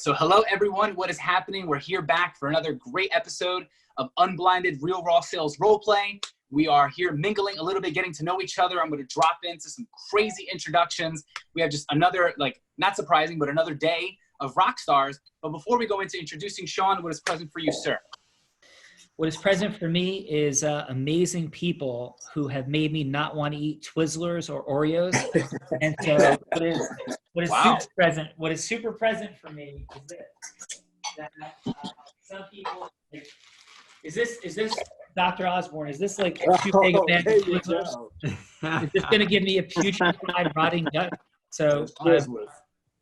So hello everyone, what is happening? We're here back for another great episode of Unblinded Real Raw Sales Roleplay. We are here mingling a little bit, getting to know each other. I'm going to drop into some crazy introductions. We have just another, not surprising, but another day of rock stars. But before we go into introducing Sean, what is present for you, sir? What is present for me is amazing people who have made me not want to eat Twizzlers or Oreos. And so what is super present for me is this. That some people, is this Dr. Osborne? Is this like too big a bag of Twizzlers? Is this going to give me a putrefied, rotting gut? So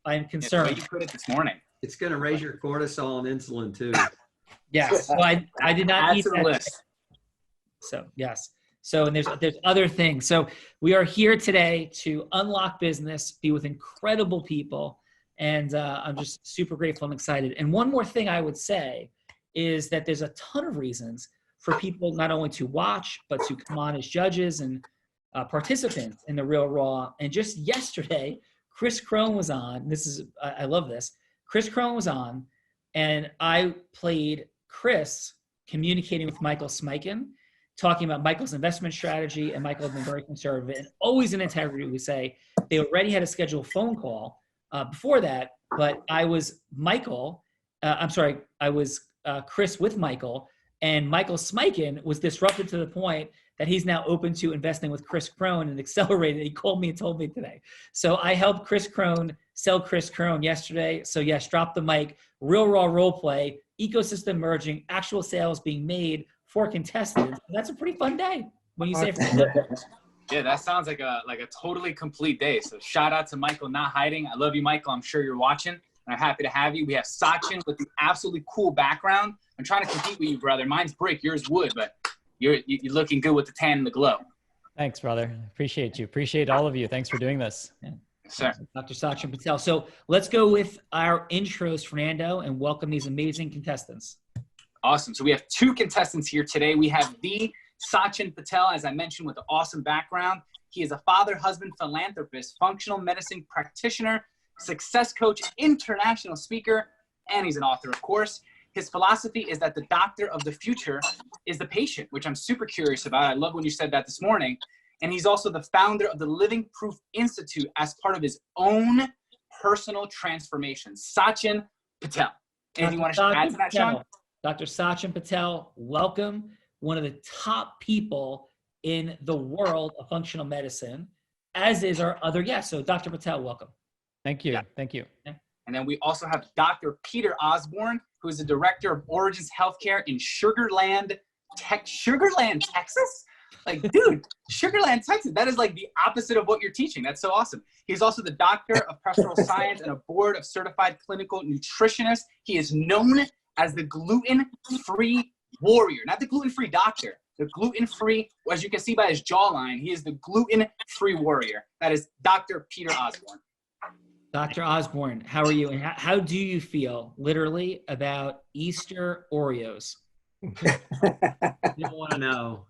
I'm concerned. You put it this morning. It's going to raise your cortisol and insulin too. Yes. So I did not eat that. List. So yes. So and there's other things. So we are here today to unlock business, be with incredible people, and I'm just super grateful and excited. And one more thing I would say is that there's a ton of reasons for people not only to watch but to come on as judges and participants in the Real Raw. And just yesterday, Chris Crone was on. I love this. Chris Crone was on, and I played Chris communicating with Michael Smikin, talking about Michael's investment strategy, and Michael had been very conservative and always in integrity. We say they already had a scheduled phone call before that, but I was Chris with Michael, and Michael Smikin was disrupted to the point that he's now open to investing with Chris Crone and accelerated. He called me and told me today. So I helped Chris Crone sell Chris Crone yesterday. So yes, drop the mic, Real Raw role play, ecosystem merging, actual sales being made for contestants. That's a pretty fun day when you say Yeah, that sounds like a totally complete day. So shout out to Michael not hiding. I love you, Michael. I'm sure you're watching, and I'm happy to have you. We have Sachin with the absolutely cool background. I'm trying to compete with you, brother. Mine's brick, yours wood, but you're looking good with the tan and the glow. Thanks, brother. Appreciate you. Appreciate all of you. Thanks for doing this. Yeah. Yes, sir. Dr. Sachin Patel. So let's go with our intros, Fernando, and welcome these amazing contestants. Awesome. So we have two contestants here today. We have the Sachin Patel, as I mentioned, with an awesome background. He is a father, husband, philanthropist, functional medicine practitioner, success coach, international speaker, and he's an author, of course. His philosophy is that the doctor of the future is the patient, which I'm super curious about. I love when you said that this morning. And he's also the founder of the Living Proof Institute as part of his own personal transformation. Sachin Patel. Anything you want to add to that, Sean? Dr. Sachin Patel, welcome. One of the top people in the world of functional medicine, as is our other guest. So Dr. Patel, welcome. Thank you. Yeah. Thank you. And then we also have Dr. Peter Osborne, who is the director of Origins Healthcare in Sugar Land, Texas? Like, dude, Sugar Land, Texas. That is like the opposite of what you're teaching. That's so awesome. He's also the doctor of pastoral science and a board of certified clinical nutritionists. He is known as the gluten-free warrior, not the gluten-free doctor. The gluten-free, as you can see by his jawline, he is the gluten-free warrior. That is Dr. Peter Osborne. Dr. Osborne, how are you? And how do you feel, literally, about Easter Oreos? You don't want to know.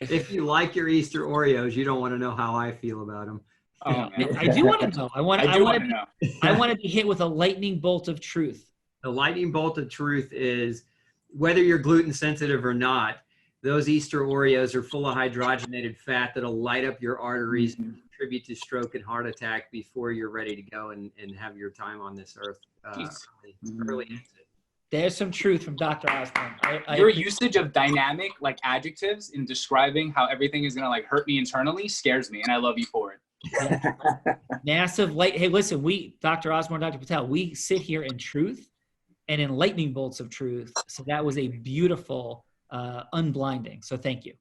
If you like your Easter Oreos, you don't want to know how I feel about them. Oh, I do want to know. I want to be hit with a lightning bolt of truth. The lightning bolt of truth is whether you're gluten sensitive or not, those Easter Oreos are full of hydrogenated fat that'll light up your arteries and contribute to stroke and heart attack before you're ready to go and have your time on this earth early exit. There's some truth from Dr. Osborne. Your usage of dynamic adjectives in describing how everything is gonna hurt me internally scares me, and I love you for it. Yeah. Massive light. Hey, listen, Dr. Osborne, Dr. Patel, we sit here in truth and in lightning bolts of truth. So that was a beautiful unblinding. So thank you.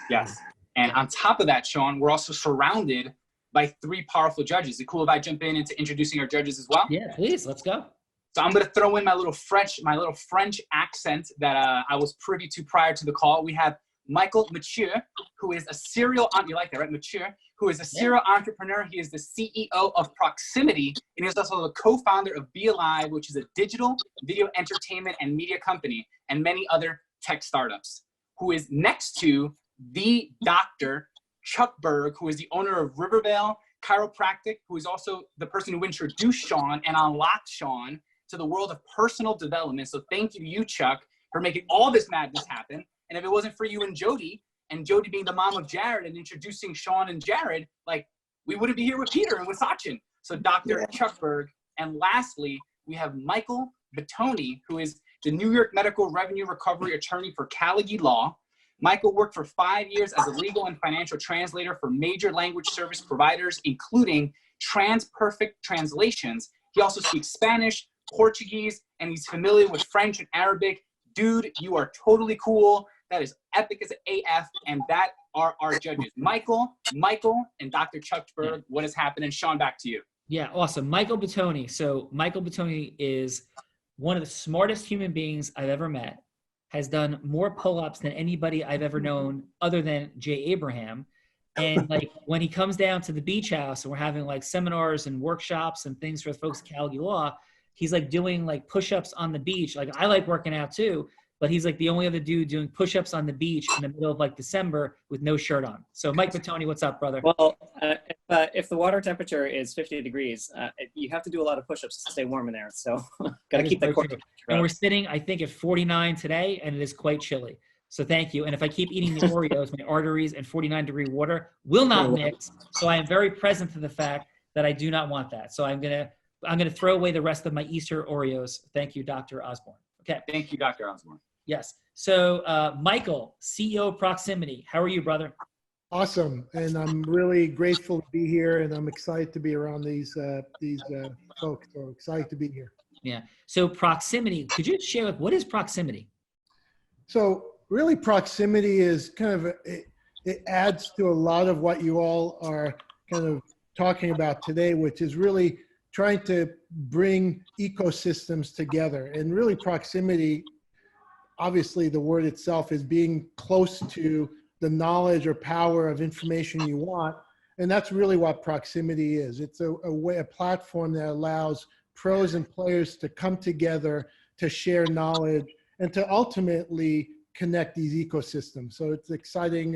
Yes. And on top of that, Sean, we're also surrounded by three powerful judges. Is it cool if I jump in into introducing our judges as well? Yeah, please. Let's go. So I'm going to throw in my little French accent that I was privy to prior to the call. We have Michael Mathieu, who is a serial, you like that, right? Mathieu, who is a serial entrepreneur. He is the CEO of Proximity, and he is also the co-founder of Be Alive, which is a digital video entertainment and media company, and many other tech startups, who is next to the Dr. Chuck Berg, who is the owner of Rivervale chiropractic, who is also the person who introduced Sean and unlocked Sean to the world of personal development. So thank you, Chuck, for making all this madness happen. And if it wasn't for you and Jody being the mom of Jared and introducing Sean and Jared, like, we wouldn't be here with Peter and with Sachin. So Dr. Chuck Berg. And lastly, we have Michael Batoni, who is the New York Medical Revenue Recovery Attorney for Caligari Law. Michael worked for 5 years as a legal and financial translator for major language service providers, including TransPerfect Translations. He also speaks Spanish, Portuguese, and he's familiar with French and Arabic. Dude, you are totally cool. That is epic as AF, and that are our judges. Michael, and Dr. Chuck Berg, what is happening? Sean, back to you. Yeah, awesome. Michael Batoni. So Michael Batoni is one of the smartest human beings I've ever met, has done more pull-ups than anybody I've ever known other than Jay Abraham. And like when he comes down to the beach house and we're having like seminars and workshops and things for the folks at Caligari Law, he's like doing like push-ups on the beach. Like I like working out too, but he's like the only other dude doing push-ups on the beach in the middle of like December with no shirt on. So Mike Batoni, what's up, brother? Well, if the water temperature is 50 degrees, you have to do a lot of push-ups to stay warm in there. So got to keep that core. And we're sitting, I think, at 49 today, and it is quite chilly. So thank you. And if I keep eating the Oreos, my arteries and 49-degree water will not mix. So I am very present to the fact that I do not want that. So I'm gonna throw away the rest of my Easter Oreos. Thank you, Dr. Osborne. Okay. Thank you, Dr. Osborne. Yes. So Michael, CEO of Proximity, how are you, brother? Awesome, and I'm really grateful to be here, and I'm excited to be around these folks. So excited to be here. Yeah. So Proximity, could you share what is Proximity? So really, Proximity is kind of it adds to a lot of what you all are kind of talking about today, which is really trying to bring ecosystems together. And really, Proximity, obviously, the word itself is being close to the knowledge or power of information you want. And that's really what Proximity is. It's a platform that allows pros and players to come together to share knowledge and to ultimately connect these ecosystems. So it's exciting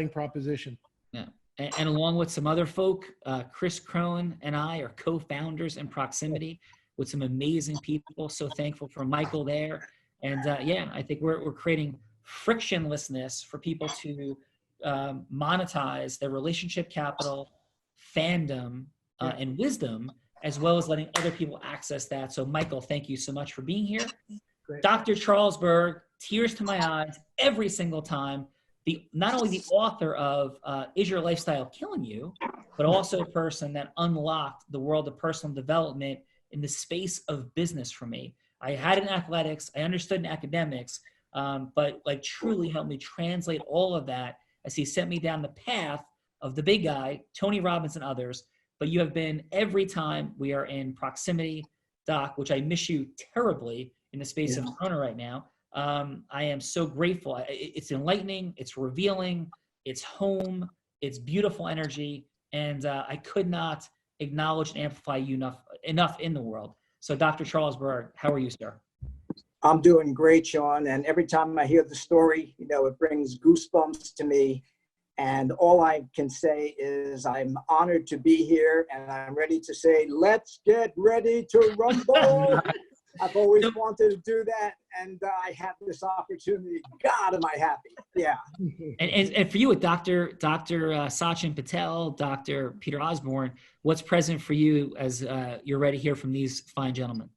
proposition. Yeah. And along with some other folk, Chris Crone and I are co-founders in Proximity with some amazing people. So thankful for Michael there. And yeah, I think we're creating frictionlessness for people to monetize their relationship capital, fandom, and wisdom, as well as letting other people access that. So Michael, thank you so much for being here. Great. Dr. Charles Berg, tears to my eyes every single time. Not only the author of Is Your Lifestyle Killing You, but also a person that unlocked the world of personal development in the space of business for me. I had in athletics, I understood in academics, but like truly helped me translate all of that as he sent me down the path of the big guy, Tony Robbins and others. But you have been every time we are in Proximity, Doc, which I miss you terribly in the space of Corona right now. I am so grateful. It's enlightening, it's revealing, it's home, it's beautiful energy, and I could not acknowledge and amplify you enough in the world. So Dr. Charles Berg, how are you, sir? I'm doing great, Sean. And every time I hear the story, it brings goosebumps to me. And all I can say is I'm honored to be here, and I'm ready to say, let's get ready to rumble. I've always wanted to do that, and I have this opportunity. God, am I happy. Yeah. And for you with Dr. Sachin Patel, Dr. Peter Osborne, what's present for you as you're ready to hear from these fine gentlemen?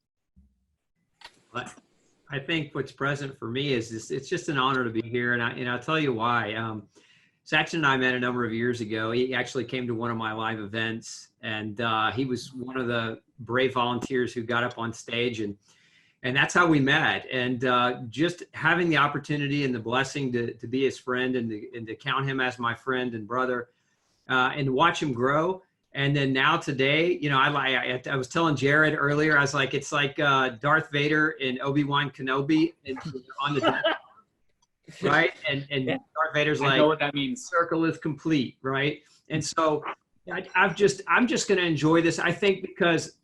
I think what's present for me is it's just an honor to be here, and I'll tell you why. Sachin and I met a number of years ago. He actually came to one of my live events, and he was one of the brave volunteers who got up on stage, and that's how we met. And just having the opportunity and the blessing to be his friend and to count him as my friend and brother, and watch him grow. And then now today, I was telling Jared earlier, I was like, it's like Darth Vader and Obi-Wan Kenobi on the death. Right? And Darth Vader's like, I know what that means. Circle is complete, right? And so I'm just going to enjoy this. I think because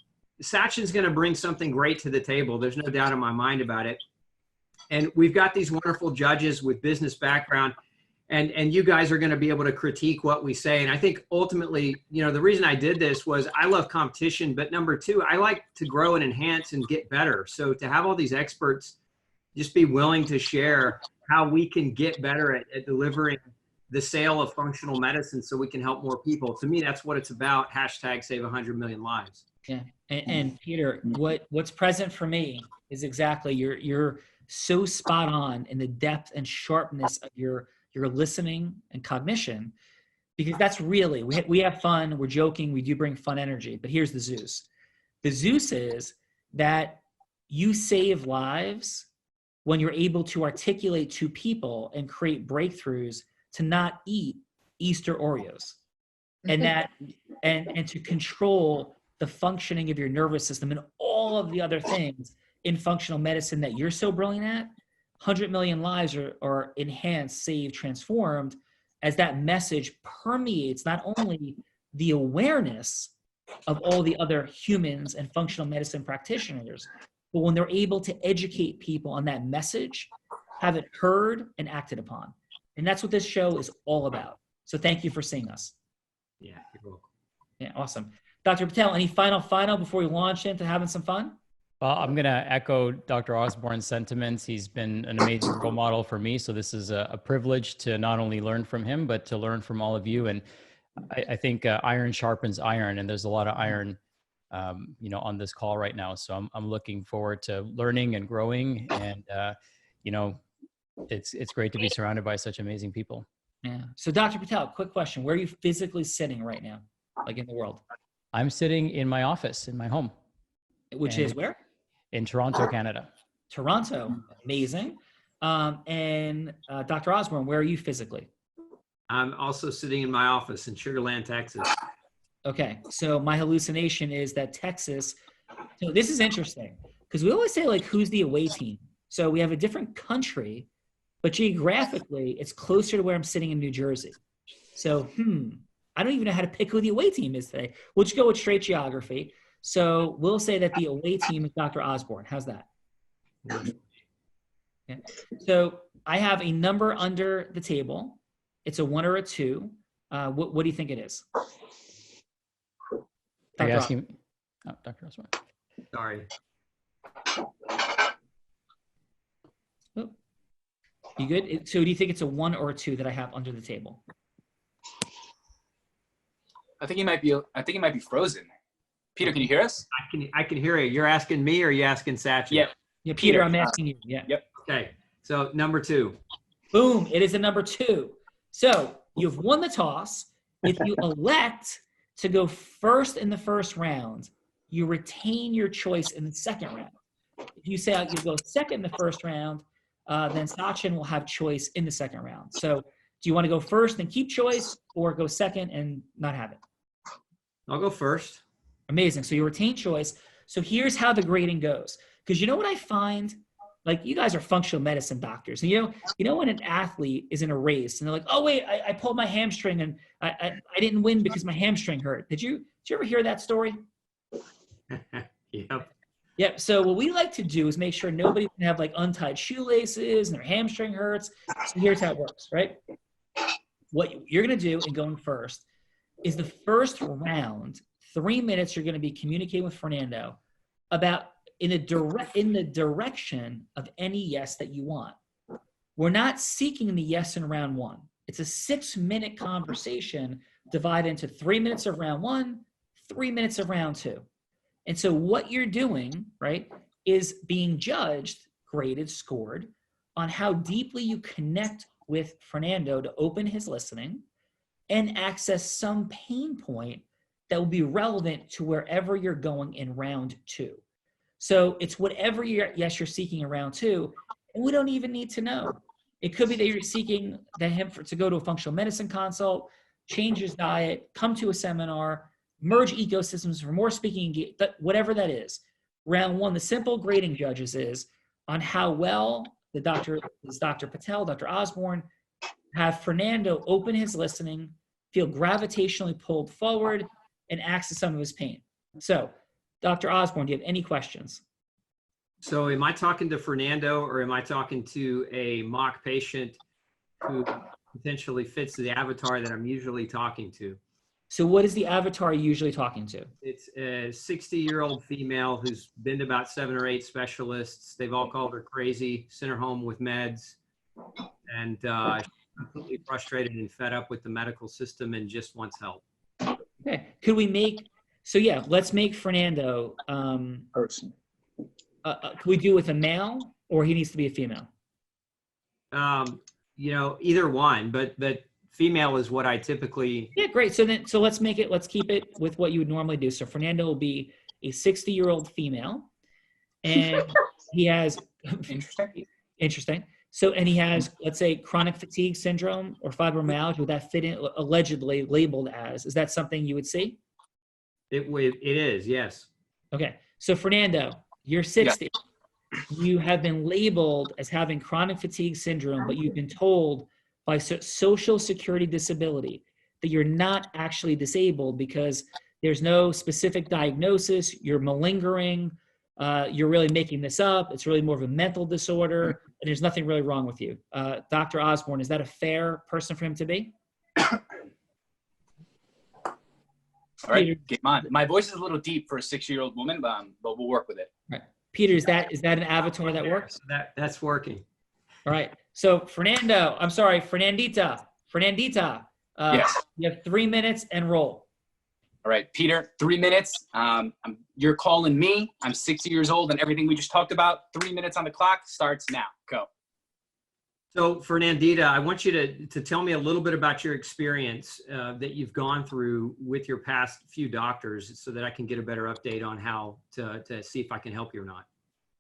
Sachin's going to bring something great to the table. There's no doubt in my mind about it. And we've got these wonderful judges with business background. and you guys are going to be able to critique what we say. And I think ultimately, you know, the reason I did this was I love competition, but number two, I like to grow and enhance and get better. So to have all these experts just be willing to share how we can get better at delivering the sale of functional medicine so we can help more people. To me, that's what it's about. Hashtag save 100 million lives. Yeah. And Peter, what's present for me is exactly, you're so spot on in the depth and sharpness of your listening and cognition, because that's really, we have fun, we're joking, we do bring fun energy, but here's the Zeus. The Zeus is that you save lives when you're able to articulate to people and create breakthroughs to not eat Easter Oreos, and that, and to control the functioning of your nervous system and all of the other things in functional medicine that you're so brilliant at. 100 million lives are enhanced, saved, transformed as that message permeates not only the awareness of all the other humans and functional medicine practitioners, but when they're able to educate people on that message, have it heard and acted upon. And that's what this show is all about. So thank you for seeing us. Yeah, you're welcome. Yeah, awesome. Dr. Patel, any final before we launch into having some fun? Well, I'm going to echo Dr. Osborne's sentiments. He's been an amazing role model for me. So this is a privilege to not only learn from him, but to learn from all of you. And I think iron sharpens iron, and there's a lot of iron, you know, on this call right now. So I'm looking forward to learning and growing. And, you know, it's great to be surrounded by such amazing people. Yeah. So Dr. Patel, quick question. Where are you physically sitting right now, like in the world? I'm sitting in my office, in my home. Which is where? In Toronto, Canada. Toronto. Amazing. And Dr. Osborne, where are you physically? I'm also sitting in my office in Sugar Land, Texas. Okay. So my hallucination is that Texas, so this is interesting because we always say like, who's the away team? So we have a different country, but geographically it's closer to where I'm sitting in New Jersey. So, I don't even know how to pick who the away team is today. We'll just go with straight geography. So we'll say that the away team is Dr. Osborne. How's that? Okay. So I have a number under the table. It's a 1 or a 2. What do you think it is? Are you asking? Oh, Dr. Osborne. Sorry. Oh. You good? So do you think it's a 1 or a 2 that I have under the table? I think he might be frozen. Peter, can you hear us? I can hear you. You're asking me, or are you asking Sachin? Yep. Yeah, Peter, I'm asking you. Yeah. Yep. Okay. So number 2. Boom. It is a number 2. So you've won the toss. If you elect to go first in the first round, you retain your choice in the second round. If you say you go second in the first round, then Sachin will have choice in the second round. So do you want to go first and keep choice, or go second and not have it? I'll go first. Amazing. So you retain choice. So here's how the grading goes. Because you know what I find? Like, you guys are functional medicine doctors. And you know when an athlete is in a race and they're like, oh, wait, I pulled my hamstring and I didn't win because my hamstring hurt. Did you ever hear that story? Yep. Yep. So what we like to do is make sure nobody can have like untied shoelaces and their hamstring hurts. So here's how it works, right? What you're going to do in going first is the first round, 3 minutes, you're going to be communicating with Fernando about in the direction of any yes that you want. We're not seeking the yes in round 1. It's a 6-minute conversation divided into 3 minutes of round 1, 3 minutes of round 2. And so what you're doing, right, is being judged, graded, scored on how deeply you connect with Fernando to open his listening and access some pain point that will be relevant to wherever you're going in round 2. So it's whatever you're seeking in round 2, and we don't even need to know. It could be that you're seeking him to go to a functional medicine consult, change his diet, come to a seminar, merge ecosystems for more speaking, whatever that is. Round 1, the simple grading judges is on how well Dr. Patel, Dr. Osborne, have Fernando open his listening, feel gravitationally pulled forward, and access some of his pain. So, Dr. Osborne, do you have any questions? So am I talking to Fernando, or am I talking to a mock patient who potentially fits the avatar that I'm usually talking to. So what is the avatar you're usually talking to? It's a 60-year-old female who's been to about 7 or 8 specialists. They've all called her crazy, sent her home with meds, and she's completely frustrated and fed up with the medical system and just wants help. Okay. Could we make, so yeah, let's make Fernando, Person. can we do with a male or he needs to be a female? You know, either one, but female is what I typically. Yeah, great. So let's keep it with what you would normally do. So Fernando will be a 60-year-old female, and he has interesting. So, and he has, let's say, chronic fatigue syndrome or fibromyalgia. Would that fit in, allegedly labeled as? Is that something you would see? It is, yes. Okay. So Fernando, you're 60. Yeah. You have been labeled as having chronic fatigue syndrome, but you've been told by Social Security disability that you're not actually disabled because there's no specific diagnosis, you're malingering, you're really making this up, it's really more of a mental disorder, and there's nothing really wrong with you. Dr. Osborne, is that a fair person for him to be? All right, game on. My voice is a little deep for a 60-year-old woman, but we'll work with it. Right. Peter, is that an avatar that works? That's working. All right. So Fernandita, yes. You have 3 minutes and roll. All right, Peter, 3 minutes. You're calling me. I'm 60 years old, and everything we just talked about, 3 minutes on the clock starts now. Go. So Fernandita, I want you to tell me a little bit about your experience that you've gone through with your past few doctors so that I can get a better update on how to see if I can help you or not.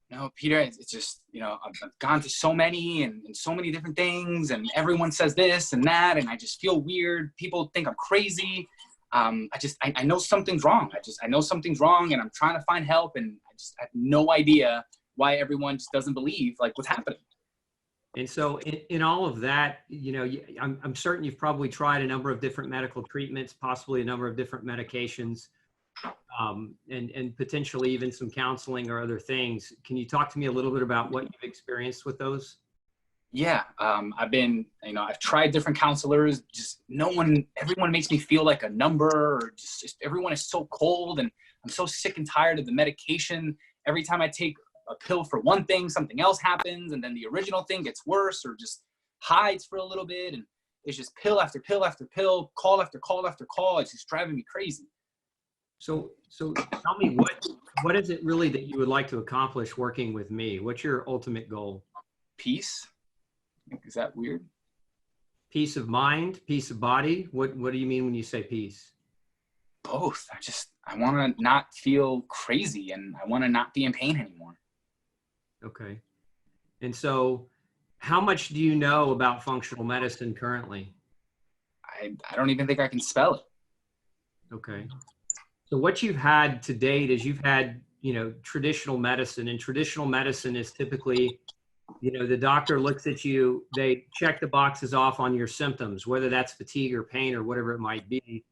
No, Peter, it's just, you know, I've gone to so many and so many different things, and everyone says this and that, and I just feel weird. People think I'm crazy. I know something's wrong. I know something's wrong, and I'm trying to find help, and I just have no idea why everyone just doesn't believe like what's happening. And so in all of that, you know, I'm certain you've probably tried a number of different medical treatments, possibly a number of different medications, and potentially even some counseling or other things. Can you talk to me a little bit about what you've experienced with those? Yeah, I've tried different counselors. Just everyone makes me feel like a number, or just everyone is so cold, and I'm so sick and tired of the medication. Every time I take a pill for one thing, something else happens, and then the original thing gets worse or just hides for a little bit, and it's just pill after pill after pill, call after call after call. It's just driving me crazy. So tell me, what is it really that you would like to accomplish working with me? What's your ultimate goal? Peace? Is that weird? Peace of mind, peace of body? What do you mean when you say peace? Both. I want to not feel crazy, and I want to not be in pain anymore. Okay. And so how much do you know about functional medicine currently? I don't even think I can spell it. Okay. So what you've had to date is you've had, you know, traditional medicine, and traditional medicine is typically, you know, the doctor looks at you, they check the boxes off on your symptoms, whether that's fatigue or pain or whatever it might be.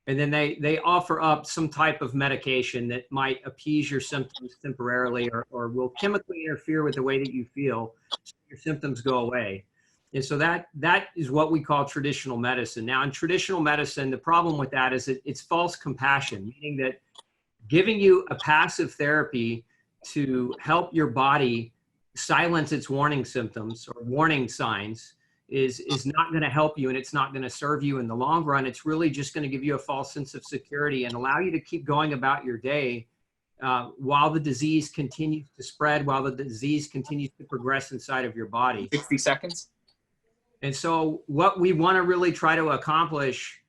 And then they offer up some type of medication that might appease your symptoms temporarily or will chemically interfere with the way that you feel, so your symptoms go away. And so that is what we call traditional medicine. Now, in traditional medicine, the problem with that is it's false compassion, meaning that giving you a passive therapy to help your body silence its warning symptoms or warning signs is not going to help you, and it's not going to serve you in the long run. It's really just going to give you a false sense of security and allow you to keep going about your day while the disease continues to spread, while the disease continues to progress inside of your body. 60 seconds. And so what we want to really try to accomplish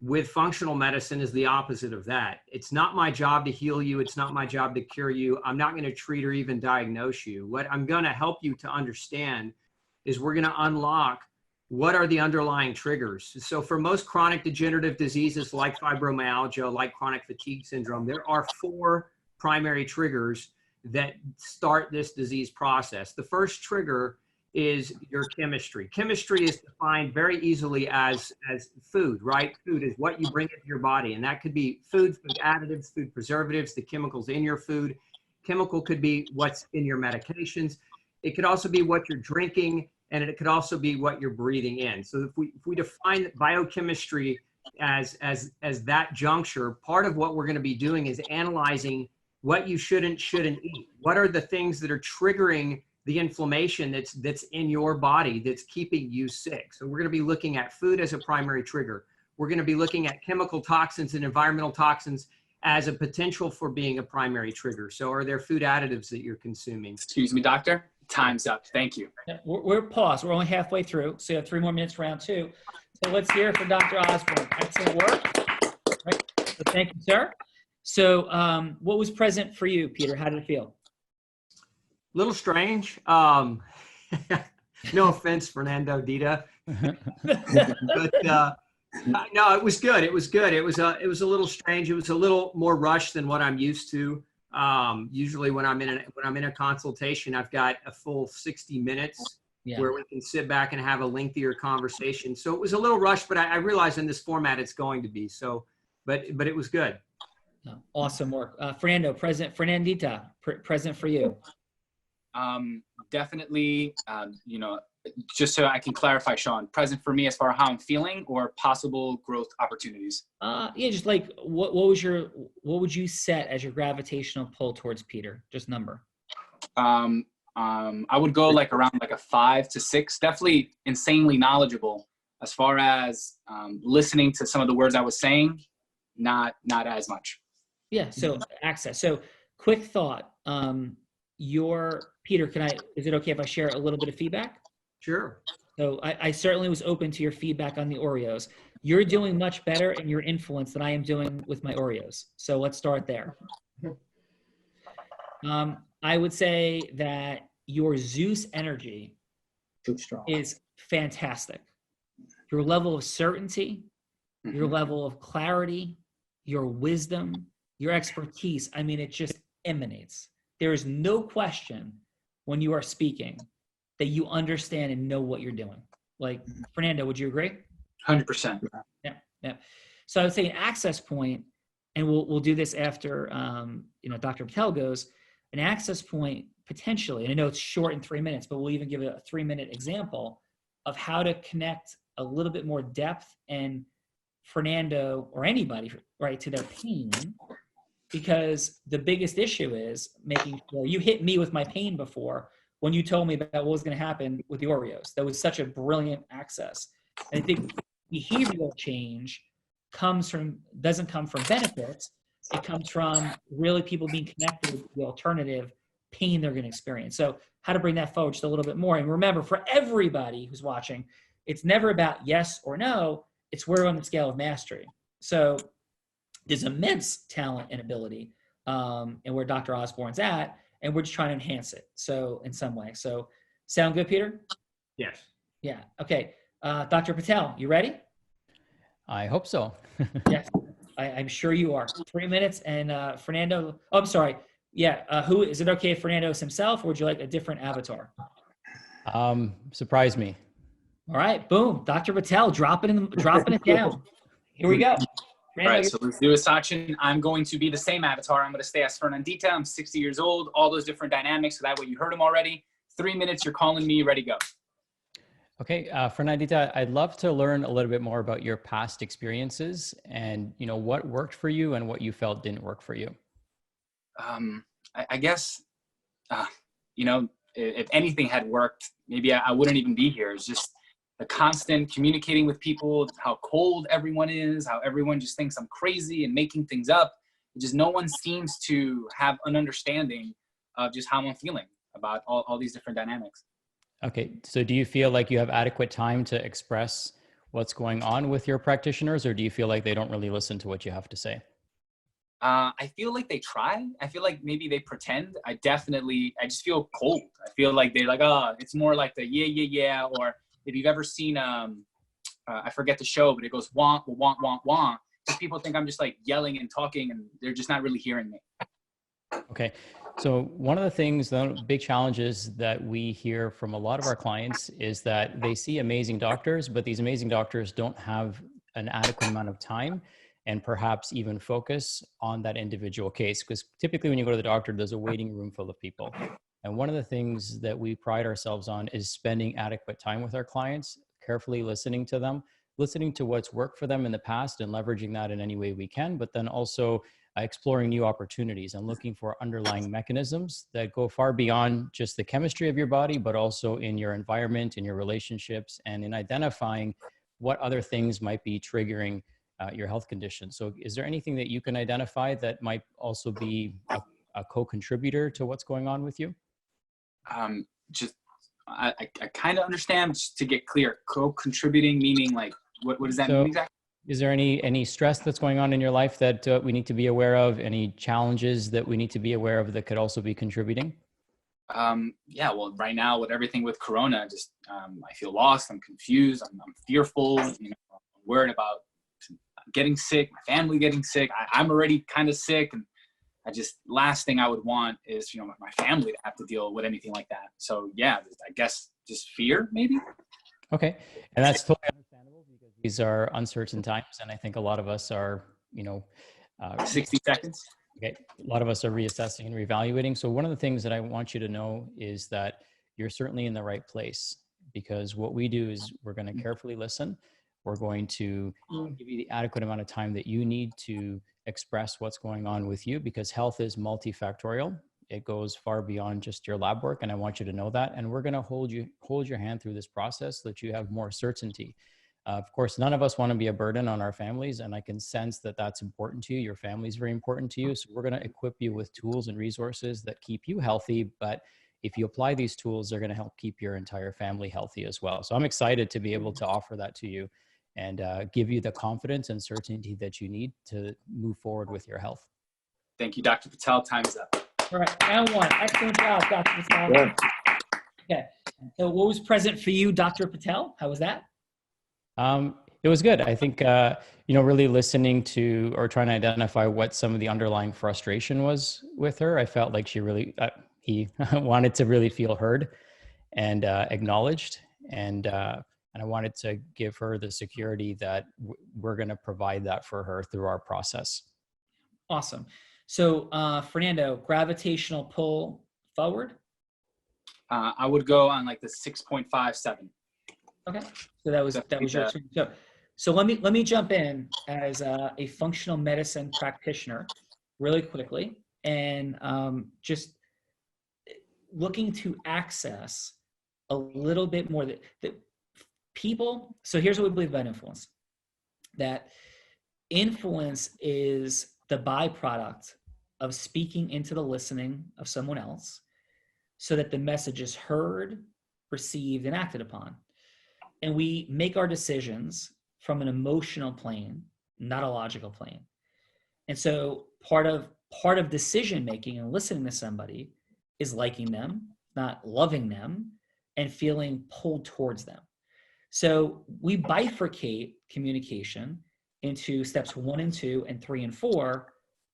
with functional medicine is the opposite of that. It's not my job to heal you. It's not my job to cure you. I'm not going to treat or even diagnose you. What I'm going to help you to understand is we're going to unlock what are the underlying triggers. So for most chronic degenerative diseases like fibromyalgia, like chronic fatigue syndrome, there are 4 primary triggers that start this disease process. The first trigger is your chemistry. Chemistry is defined very easily as food, right? Food is what you bring into your body, and that could be food additives, food preservatives, the chemicals in your food. Chemical could be what's in your medications. It could also be what you're drinking and it could also be what you're breathing in. So if we define biochemistry as that juncture, part of what we're going to be doing is analyzing what you shouldn't eat. What are the things that are triggering the inflammation that's in your body that's keeping you sick? So we're going to be looking at food as a primary trigger. We're going to be looking at chemical toxins and environmental toxins as a potential for being a primary trigger. So are there food additives that you're consuming? Excuse me, doctor. Time's up. Thank you. We're paused. We're only halfway through. So you have 3 more minutes for round 2. So let's hear it for Dr. Osborne. Excellent work. Right. So thank you, sir. So what was present for you, Peter? How did it feel? Little strange. No offense, Fernando Dita. But no, it was good. It was good. It was a little strange. It was a little more rushed than what I'm used to. Usually when I'm in a consultation, I've got a full 60 minutes where we can sit back and have a lengthier conversation. So it was a little rushed, but I realize in this format it's going to be so. But it was good. Awesome work, Fernando. Fernandita, present for you. Definitely. Just so I can clarify, Sean, present for me as far as how I'm feeling or possible growth opportunities. Just like what would you set as your gravitational pull towards Peter? Just number. I would go like around like a 5 to 6. Definitely insanely knowledgeable. As far as listening to some of the words I was saying, not as much. Yeah. So access. So quick thought. Peter, is it okay if I share a little bit of feedback? Sure. So I certainly was open to your feedback on the Oreos. You're doing much better in your influence than I am doing with my Oreos. So let's start there. I would say that your Zeus energy is fantastic. Your level of certainty, your level of clarity, your wisdom, your expertise, I mean, it just emanates. There is no question when you are speaking that you understand and know what you're doing. Like, Fernando, would you agree? 100%. Yeah. So I would say an access point, and we'll do this after Dr. Patel goes, an access point potentially, and I know it's short in 3 minutes, but we'll even give it a 3-minute example of how to connect a little bit more depth and Fernando or anybody, right, to their pain. Because the biggest issue is making sure you hit me with my pain before when you told me about what was going to happen with the Oreos. That was such a brilliant access. And I think behavioral change doesn't come from benefits. It comes from really people being connected with the alternative pain they're going to experience. So how to bring that forward just a little bit more. And remember, for everybody who's watching, it's never about yes or no. It's where on the scale of mastery. So there's immense talent and ability and where Dr. Osborne's at, and we're just trying to enhance it. So in some way. So sound good, Peter? Yes. Yeah. Okay. Dr. Patel, you ready? I hope so. Yes. I'm sure you are. 3 minutes. And Fernando, I'm sorry. Yeah. Who is it okay if Fernando is himself, or would you like a different avatar? Surprise me. All right. Boom. Dr. Patel, dropping it down. Here we go. All right, so let's do it, Sachin. I'm going to be the same avatar. I'm going to stay as Fernandita. I'm 60 years old, all those different dynamics. So that way you heard them already. 3 minutes, you're calling me, ready, go. Okay, Fernandita, I'd love to learn a little bit more about your past experiences and, what worked for you and what you felt didn't work for you. I guess, if anything had worked, maybe I wouldn't even be here. It's just the constant communicating with people, how cold everyone is, how everyone just thinks I'm crazy and making things up. Just no one seems to have an understanding of just how I'm feeling about all these different dynamics. Okay, so do you feel like you have adequate time to express what's going on with your practitioners, or do you feel like they don't really listen to what you have to say? I feel like they try. I feel like maybe they pretend. I just feel cold. I feel like they're like, it's more like the yeah, or if you've ever seen, I forget the show, but it goes wah, wah, wah, wah. Just people think I'm just like yelling and talking, and they're just not really hearing me. Okay. So one of the big challenges that we hear from a lot of our clients is that they see amazing doctors, but these amazing doctors don't have an adequate amount of time and perhaps even focus on that individual case. Because typically when you go to the doctor, there's a waiting room full of people. And one of the things that we pride ourselves on is spending adequate time with our clients, carefully listening to them, listening to what's worked for them in the past and leveraging that in any way we can, but then also exploring new opportunities and looking for underlying mechanisms that go far beyond just the chemistry of your body, but also in your environment, in your relationships, and in identifying what other things might be triggering your health condition. So is there anything that you can identify that might also be a co-contributor to what's going on with you? I kind of understand, just to get clear, co-contributing meaning like, what does that mean exactly? Is there any stress that's going on in your life that we need to be aware of? Any challenges that we need to be aware of that could also be contributing? Yeah, well, right now with everything with Corona, just I feel lost. I'm confused. I'm fearful. You know, I'm worried about getting sick, my family getting sick. I'm already kind of sick, and last thing I would want is, you know, my family to have to deal with anything like that. So yeah, I guess just fear maybe. Okay, and that's totally understandable because these are uncertain times, and I think a lot of us are, 60 seconds. Okay, a lot of us are reassessing and reevaluating. So one of the things that I want you to know is that you're certainly in the right place, because what we do is we're going to carefully listen. We're going to give you the adequate amount of time that you need to express what's going on with you, because health is multifactorial. It goes far beyond just your lab work, and I want you to know that. And we're going to hold your hand through this process so that you have more certainty. Of course, none of us want to be a burden on our families, and I can sense that that's important to you. Your family is very important to you. So we're going to equip you with tools and resources that keep you healthy. But if you apply these tools, they're going to help keep your entire family healthy as well. So I'm excited to be able to offer that to you and give you the confidence and certainty that you need to move forward with your health. Thank you, Dr. Patel. Time's up. All right, round one. Excellent job, Dr. Patel. Good. Okay, so what was present for you, Dr. Patel? How was that? It was good. I think, really listening to or trying to identify what some of the underlying frustration was with her. I felt like he wanted to really feel heard and acknowledged. And I wanted to give her the security that we're going to provide that for her through our process. Awesome. So, Fernando, gravitational pull forward? I would go on like the 6.57. Okay. So that was your turn. So let me jump in as a functional medicine practitioner really quickly, and just looking to access a little bit more that people. So here's what we believe about influence: that influence is the byproduct of speaking into the listening of someone else so that the message is heard, received, and acted upon. And we make our decisions from an emotional plane, not a logical plane. And so part of decision making and listening to somebody is liking them, not loving them, and feeling pulled towards them. So we bifurcate communication into steps 1 and 2 and 3 and 4,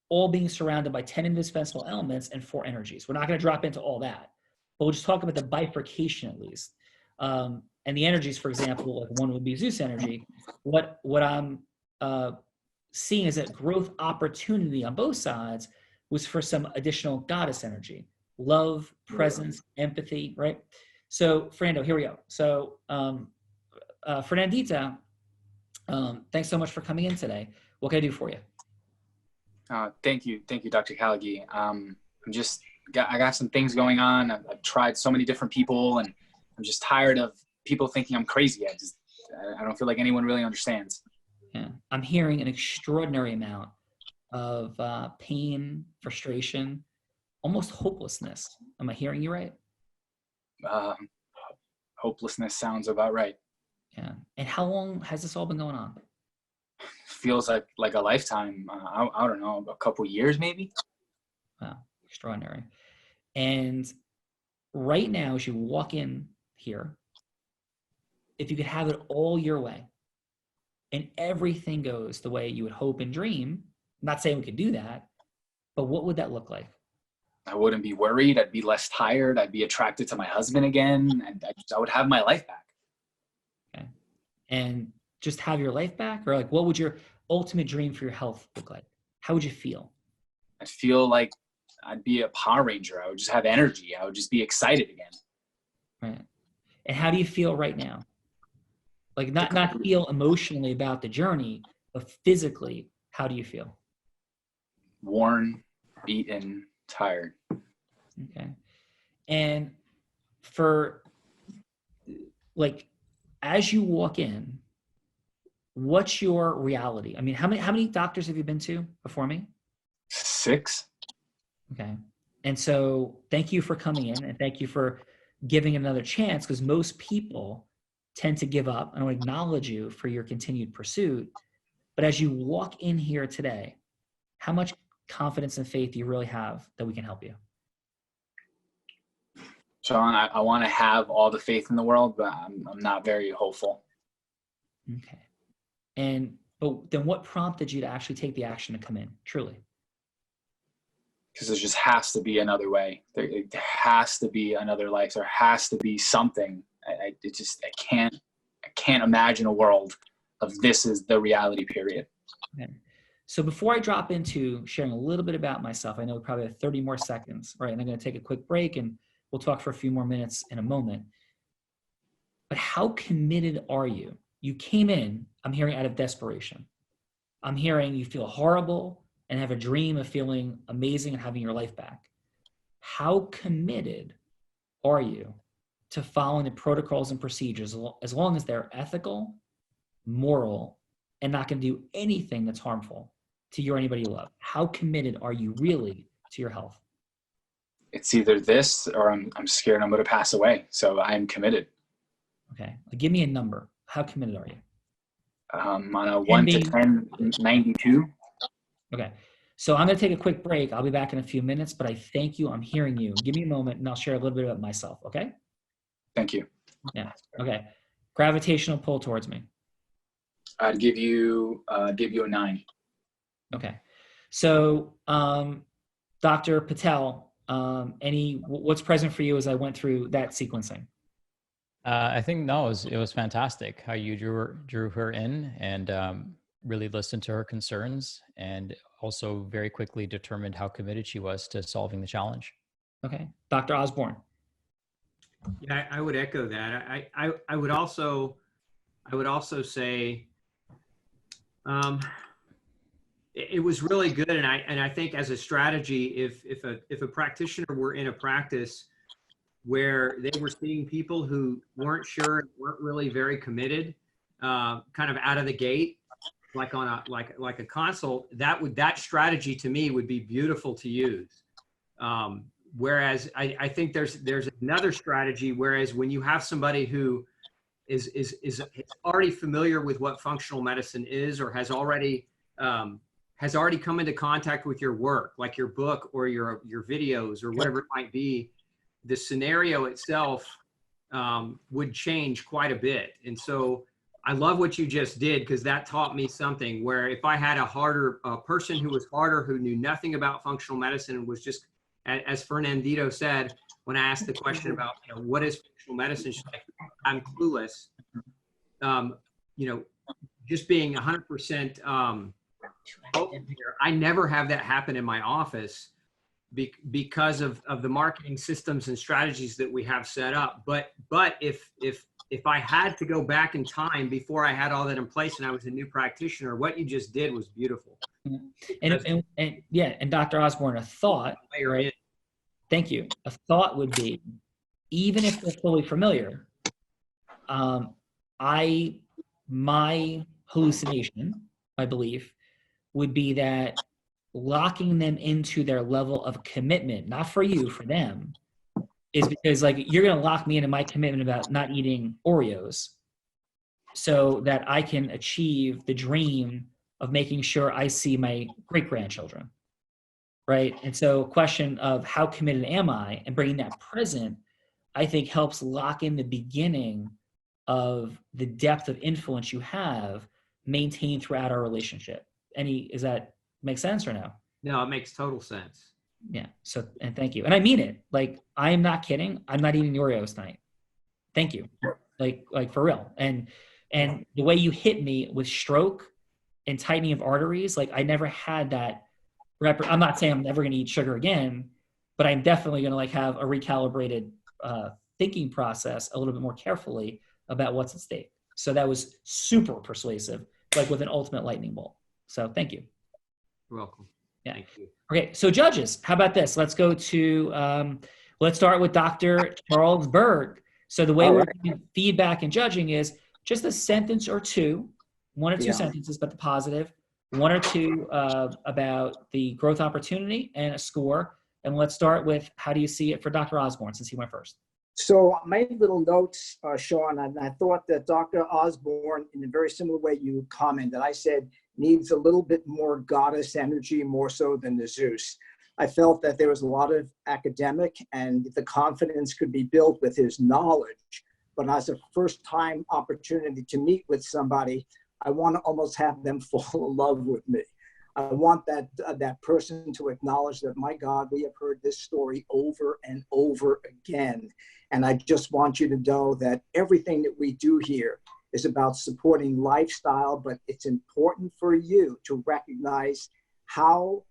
all being surrounded by 10 indispensable elements and 4 energies. We're not going to drop into all that, but we'll just talk about the bifurcation at least. And the energies, for example, like one would be Zeus energy. What I'm seeing as a growth opportunity on both sides was for some additional goddess energy, love, presence, empathy, right? So Fernando, here we go. So Fernandita, thanks so much for coming in today. What can I do for you? Thank you, Dr. Callaghy. I got some things going on. I've tried so many different people, and I'm just tired of people thinking I'm crazy. I don't feel like anyone really understands. Yeah, I'm hearing an extraordinary amount of pain, frustration, almost hopelessness. Am I hearing you right? Hopelessness sounds about right. Yeah. And how long has this all been going on? Feels like a lifetime. I don't know, a couple years maybe. Wow, extraordinary. And right now, as you walk in here, if you could have it all your way and everything goes the way you would hope and dream, I'm not saying we could do that, but what would that look like? I wouldn't be worried. I'd be less tired. I'd be attracted to my husband again, and I would have my life back. Okay. And just have your life back? Or like, what would your ultimate dream for your health look like? How would you feel? I feel like I'd be a Power Ranger. I would just have energy. I would just be excited again. Right. And how do you feel right now? Like not feel emotionally about the journey, but physically, how do you feel? Worn, beaten, tired. Okay. And for like, as you walk in, what's your reality? I mean, how many doctors have you been to before me? 6. Okay. And so thank you for coming in, and thank you for giving it another chance, because most people tend to give up. I want to acknowledge you for your continued pursuit. But as you walk in here today, how much confidence and faith do you really have that we can help you? Sean, I want to have all the faith in the world, but I'm not very hopeful. Okay. But then what prompted you to actually take the action to come in, truly? Because there just has to be another way. There has to be another life. There has to be something. I can't imagine a world of this is the reality, period. Okay. So before I drop into sharing a little bit about myself, I know we probably have 30 more seconds, right? And I'm going to take a quick break and we'll talk for a few more minutes in a moment. But how committed are you? You came in, I'm hearing, out of desperation. I'm hearing you feel horrible and have a dream of feeling amazing and having your life back. How committed are you to following the protocols and procedures, as long as they're ethical, moral, and not going to do anything that's harmful to you or anybody you love? How committed are you really to your health? It's either this or I'm scared I'm going to pass away. So I'm committed. Okay. Give me a number. How committed are you? On a 1 to 10, 92. Okay. So I'm going to take a quick break. I'll be back in a few minutes, but I thank you. I'm hearing you. Give me a moment and I'll share a little bit about myself. Okay. Thank you. Yeah. Okay. Gravitational pull towards me. I'd give you a 9. Okay. So, Dr. Patel, what's present for you as I went through that sequencing? I think it was fantastic how you drew her in and really listened to her concerns, and also very quickly determined how committed she was to solving the challenge. Okay. Dr. Osborne. Yeah, I would echo that. I would also say it was really good, and I think as a strategy, if a practitioner were in a practice where they were seeing people who weren't sure, weren't really very committed, kind of out of the gate, like on a consult, that strategy to me would be beautiful to use. Whereas I think there's another strategy, whereas when you have somebody who is already familiar with what functional medicine is, or has already come into contact with your work, like your book or your videos or whatever it might be, the scenario itself would change quite a bit. And so I love what you just did, because that taught me something, where if I had a person who was harder, who knew nothing about functional medicine and was just, as Fernandito said, when I asked the question about, what is functional medicine, she's like, I'm clueless. Just being 100% open here, I never have that happen in my office because of the marketing systems and strategies that we have set up. But if I had to go back in time before I had all that in place and I was a new practitioner, what you just did was beautiful. And Dr. Osborne, a thought, right? Thank you. A thought would be, even if they're fully familiar, my hallucination, my belief, would be that locking them into their level of commitment, not for you, for them, is because, like, you're going to lock me into my commitment about not eating Oreos so that I can achieve the dream of making sure I see my great-grandchildren, right? And so question of how committed am I, and bringing that present, I think helps lock in the beginning of the depth of influence you have maintained throughout our relationship. Does that make sense or no? No, it makes total sense. Yeah. So, and thank you. And I mean it. Like, I am not kidding. I'm not eating Oreos tonight. Thank you. Like for real. And the way you hit me with stroke and tightening of arteries, like, I never had that. I'm not saying I'm never going to eat sugar again, but I'm definitely going to like have a recalibrated thinking process a little bit more carefully about what's at stake. So that was super persuasive, like with an ultimate lightning bolt. So thank you. You're welcome. Yeah. Thank you. Okay, so judges, how about this? Let's go to, let's start with Dr. Charles Berg. So the way we're doing feedback and judging is just a sentence or two, one or two sentences, but the positive, one or two about the growth opportunity and a score. And let's start with, how do you see it for Dr. Osborne, since he went first? So I made little notes, Sean, and I thought that Dr. Osborne, in a very similar way you commented, I said, needs a little bit more goddess energy, more so than the Zeus. I felt that there was a lot of academic and the confidence could be built with his knowledge. But as a first-time opportunity to meet with somebody, I want to almost have them fall in love with me. I want that person to acknowledge that, my God, we have heard this story over and over again. And I just want you to know that everything that we do here is about supporting lifestyle, but it's important for you to recognize how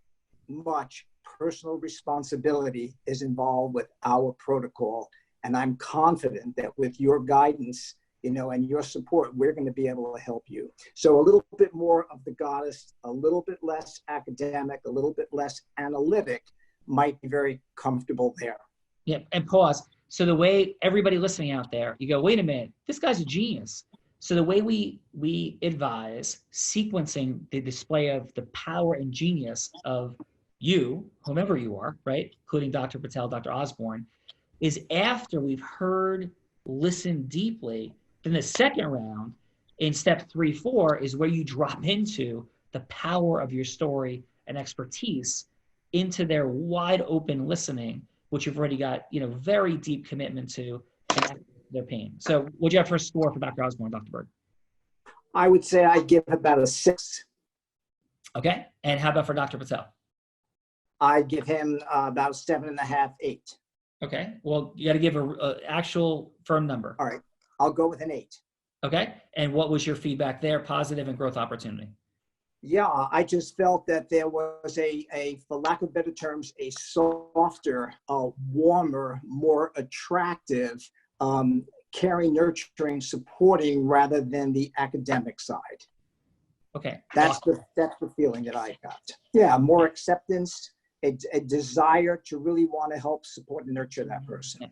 much personal responsibility is involved with our protocol. And I'm confident that with your guidance, and your support, we're going to be able to help you. So a little bit more of the goddess, a little bit less academic, a little bit less analytic might be very comfortable there. Yeah, and pause. So the way everybody listening out there, you go, wait a minute, this guy's a genius. So the way we advise sequencing the display of the power and genius of you, whomever you are, right, including Dr. Patel, Dr. Osborne, is after we've heard, listened deeply. Then the second round, in step 3, 4, is where you drop into the power of your story and expertise into their wide open listening, which you've already got, very deep commitment to and their pain. So what'd you have for a score for Dr. Osborne, Dr. Berg? I would say I give about a 6. Okay. And how about for Dr. Patel? I give him about 7.5, 8. Okay. Well, you got to give a actual firm number. All right. I'll go with an 8. Okay. And what was your feedback there, positive and growth opportunity? Yeah, I just felt that there was a for lack of better terms, a softer, warmer, more attractive, caring, nurturing, supporting rather than the academic side. Okay. That's the feeling that I got. Yeah, more acceptance, a desire to really want to help support and nurture that person.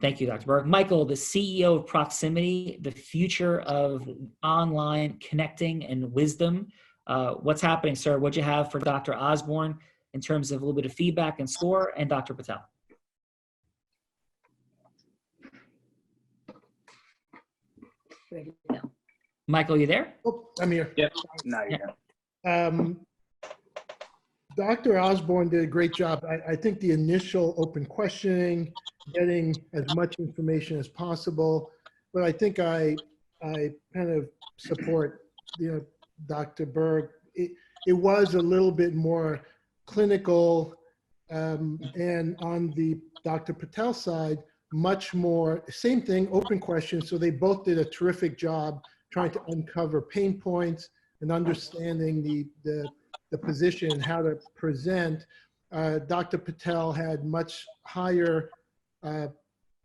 Thank you, Dr. Berg. Michael, the CEO of Proximity, the future of online connecting and wisdom. What's happening, sir? What'd you have for Dr. Osborne in terms of a little bit of feedback and score, and Dr. Patel? Ready to go. Michael, you there? Oh, I'm here. Yep. No, you're good. Dr. Osborne did a great job. I think the initial open questioning, getting as much information as possible, but I think I kind of support Dr. Berg. It was a little bit more clinical, and on the Dr. Patel side, much more same thing, open questions. So they both did a terrific job trying to uncover pain points and understanding the position and how to present. Dr. Patel had much higher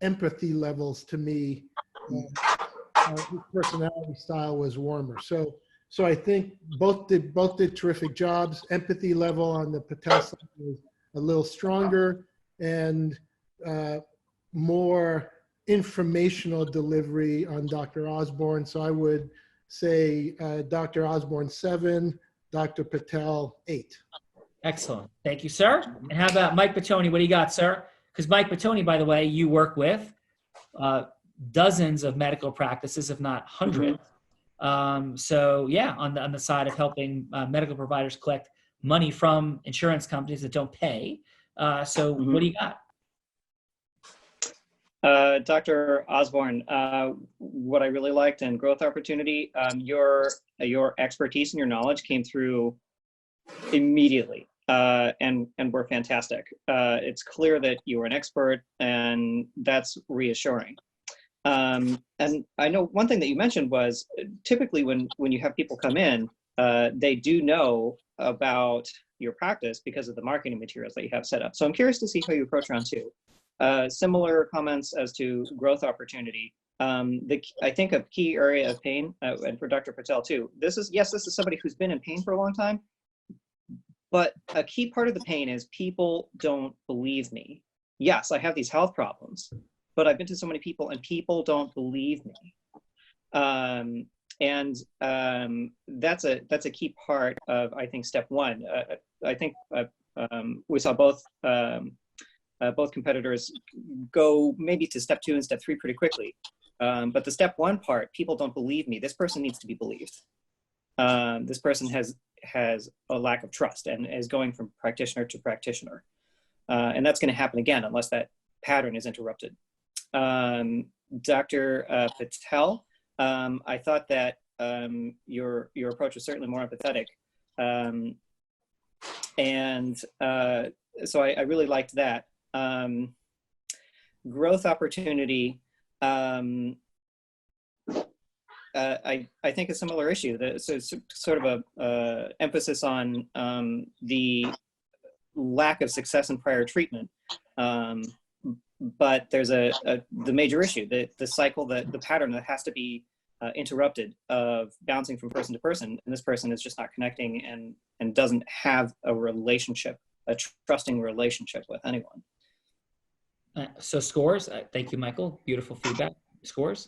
empathy levels to me. His personality style was warmer. So I think both did terrific jobs. Empathy level on the Patel side was a little stronger, and more informational delivery on Dr. Osborne. So I would say Dr. Osborne 7, Dr. Patel 8. Excellent. Thank you, sir. And how about Mike Bottoni? What do you got, sir? Because Mike Bottoni, by the way, you work with dozens of medical practices, if not hundreds. So yeah, on the side of helping medical providers collect money from insurance companies that don't pay. So what do you got? Dr. Osborne, what I really liked in growth opportunity, your expertise and your knowledge came through immediately, and were fantastic. It's clear that you are an expert, and that's reassuring. And I know one thing that you mentioned was typically when you have people come in, they do know about your practice because of the marketing materials that you have set up. So I'm curious to see how you approach round two. Similar comments as to growth opportunity. I think a key area of pain, and for Dr. Patel too, this is somebody who's been in pain for a long time, but a key part of the pain is people don't believe me. Yes, I have these health problems, but I've been to so many people and people don't believe me. That's a key part of, I think, step one. I think we saw both competitors go maybe to step two and step three pretty quickly. But the step one part, people don't believe me. This person needs to be believed. This person has a lack of trust and is going from practitioner to practitioner. And that's going to happen again unless that pattern is interrupted. Dr. Patel, I thought that your approach was certainly more empathetic. So I really liked that. Growth opportunity, I think a similar issue. So it's sort of a emphasis on the lack of success in prior treatment. But there's the major issue, the cycle, the pattern that has to be interrupted of bouncing from person to person, and this person is just not connecting and doesn't have a relationship, a trusting relationship with anyone. So scores, thank you, Michael. Beautiful feedback. Scores?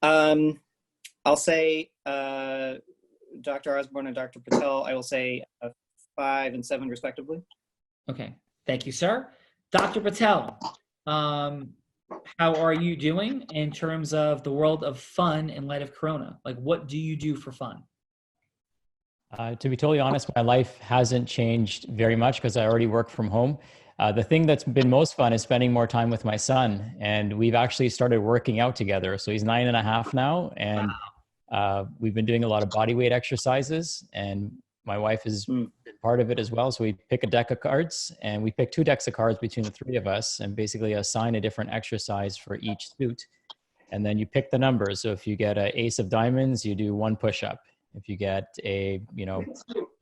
I'll say Dr. Osborne and Dr. Patel, I will say 5 and 7 respectively. Okay, thank you, sir. Dr. Patel, how are you doing in terms of the world of fun in light of Corona? Like, what do you do for fun? To be totally honest, my life hasn't changed very much because I already work from home. The thing that's been most fun is spending more time with my son. And we've actually started working out together. So he's 9.5 now. And we've been doing a lot of body weight exercises. And my wife is part of it as well. So we pick a deck of cards and we pick 2 decks of cards between the 3 of us and basically assign a different exercise for each suit. And then you pick the numbers. So if you get an ace of diamonds, you do 1 push-up. If you get a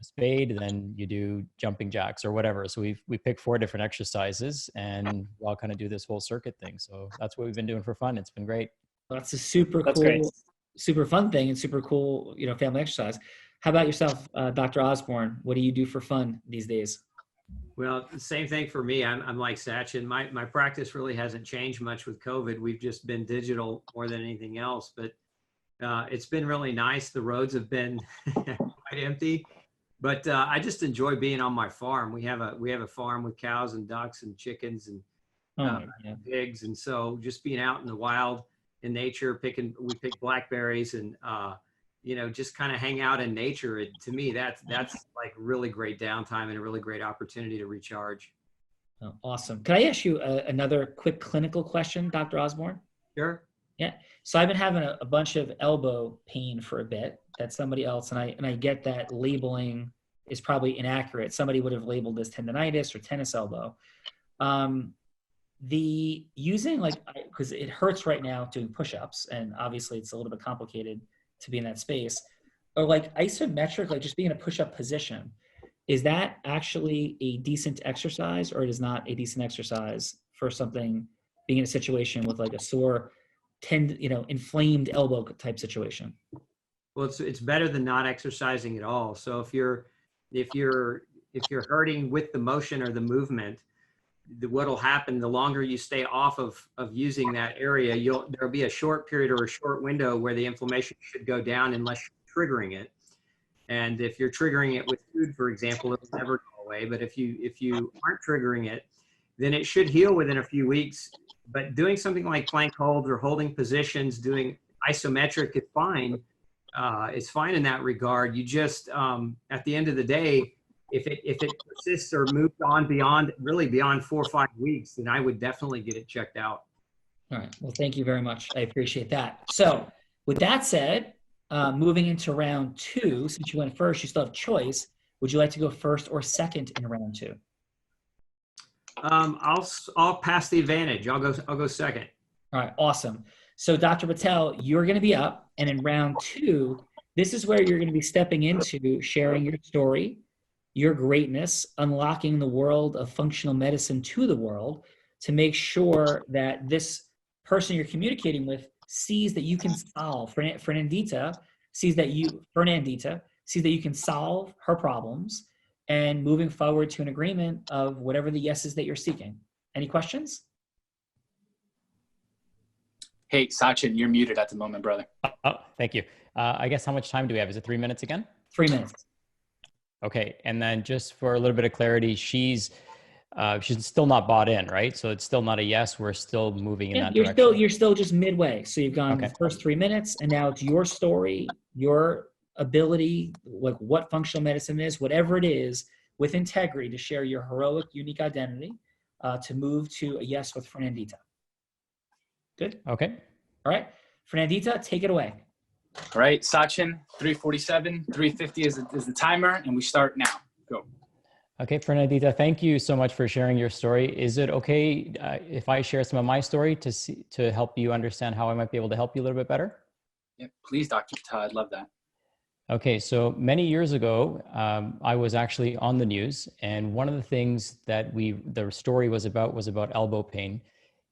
spade, then you do jumping jacks or whatever. So we pick 4 different exercises and we all kind of do this whole circuit thing. So that's what we've been doing for fun. It's been great. Well, that's a super cool, great. Super fun thing and super cool, family exercise. How about yourself, Dr. Osborne? What do you do for fun these days? Well, the same thing for me. I'm like Sachin. My practice really hasn't changed much with COVID. We've just been digital more than anything else, but it's been really nice. The roads have been quite empty, but I just enjoy being on my farm. We have a farm with cows and ducks and chickens and pigs, and so just being out in the wild in nature, we pick blackberries and just kind of hang out in nature. To me, that's like really great downtime and a really great opportunity to recharge. Oh, awesome. Could I ask you another quick clinical question, Dr. Osborne? Sure. Yeah. So I've been having a bunch of elbow pain for a bit. That's somebody else, and I get that labeling is probably inaccurate. Somebody would have labeled this tendonitis or tennis elbow. The using because it hurts right now doing push-ups, and obviously it's a little bit complicated to be in that space, or like isometric, like just being in a push-up position. Is that actually a decent exercise, or it is not a decent exercise for something being in a situation with like a sore inflamed elbow type situation? Well, it's better than not exercising at all. So if you're hurting with the motion or the movement, what'll happen, the longer you stay off of using that area, there'll be a short period or a short window where the inflammation should go down unless you're triggering it. And if you're triggering it with food, for example, it'll never go away. But if you aren't triggering it, then it should heal within a few weeks. But doing something like plank holds or holding positions, doing isometric is fine. It's fine in that regard. You just, at the end of the day, if it persists or moves on beyond 4 or 5 weeks, then I would definitely get it checked out. All right. Well, thank you very much. I appreciate that. So with that said, moving into round 2, since you went first, you still have choice. Would you like to go first or second in round 2? I'll pass the advantage. I'll go second. All right. Awesome. So Dr. Patel, you're going to be up, and in round 2, this is where you're going to be stepping into sharing your story your greatness, unlocking the world of functional medicine to the world to make sure that this person you're communicating with sees that you can solve. Fernandita sees that you can solve her problems and moving forward to an agreement of whatever the yeses that you're seeking. Any questions? Hey, Sachin, you're muted at the moment, brother. Oh, thank you. I guess how much time do we have? Is it 3 minutes again? 3 minutes. Okay. And then just for a little bit of clarity, she's still not bought in, right? So it's still not a yes. We're still moving in that direction. You're still just midway. So you've gone the first 3 minutes, and now it's your story, your ability, like what functional medicine is, whatever it is, with integrity to share your heroic, unique identity, to move to a yes with Fernandita. Good. Okay. All right, Fernandita, take it away. All right, Sachin, 347, 350 is the timer, and we start now. Go. Okay, Fernandita, thank you so much for sharing your story. Is it okay if I share some of my story to help you understand how I might be able to help you a little bit better? Yeah, please, Dr. Patel, I'd love that. Okay, so many years ago, I was actually on the news, and one of the things that the story was about elbow pain.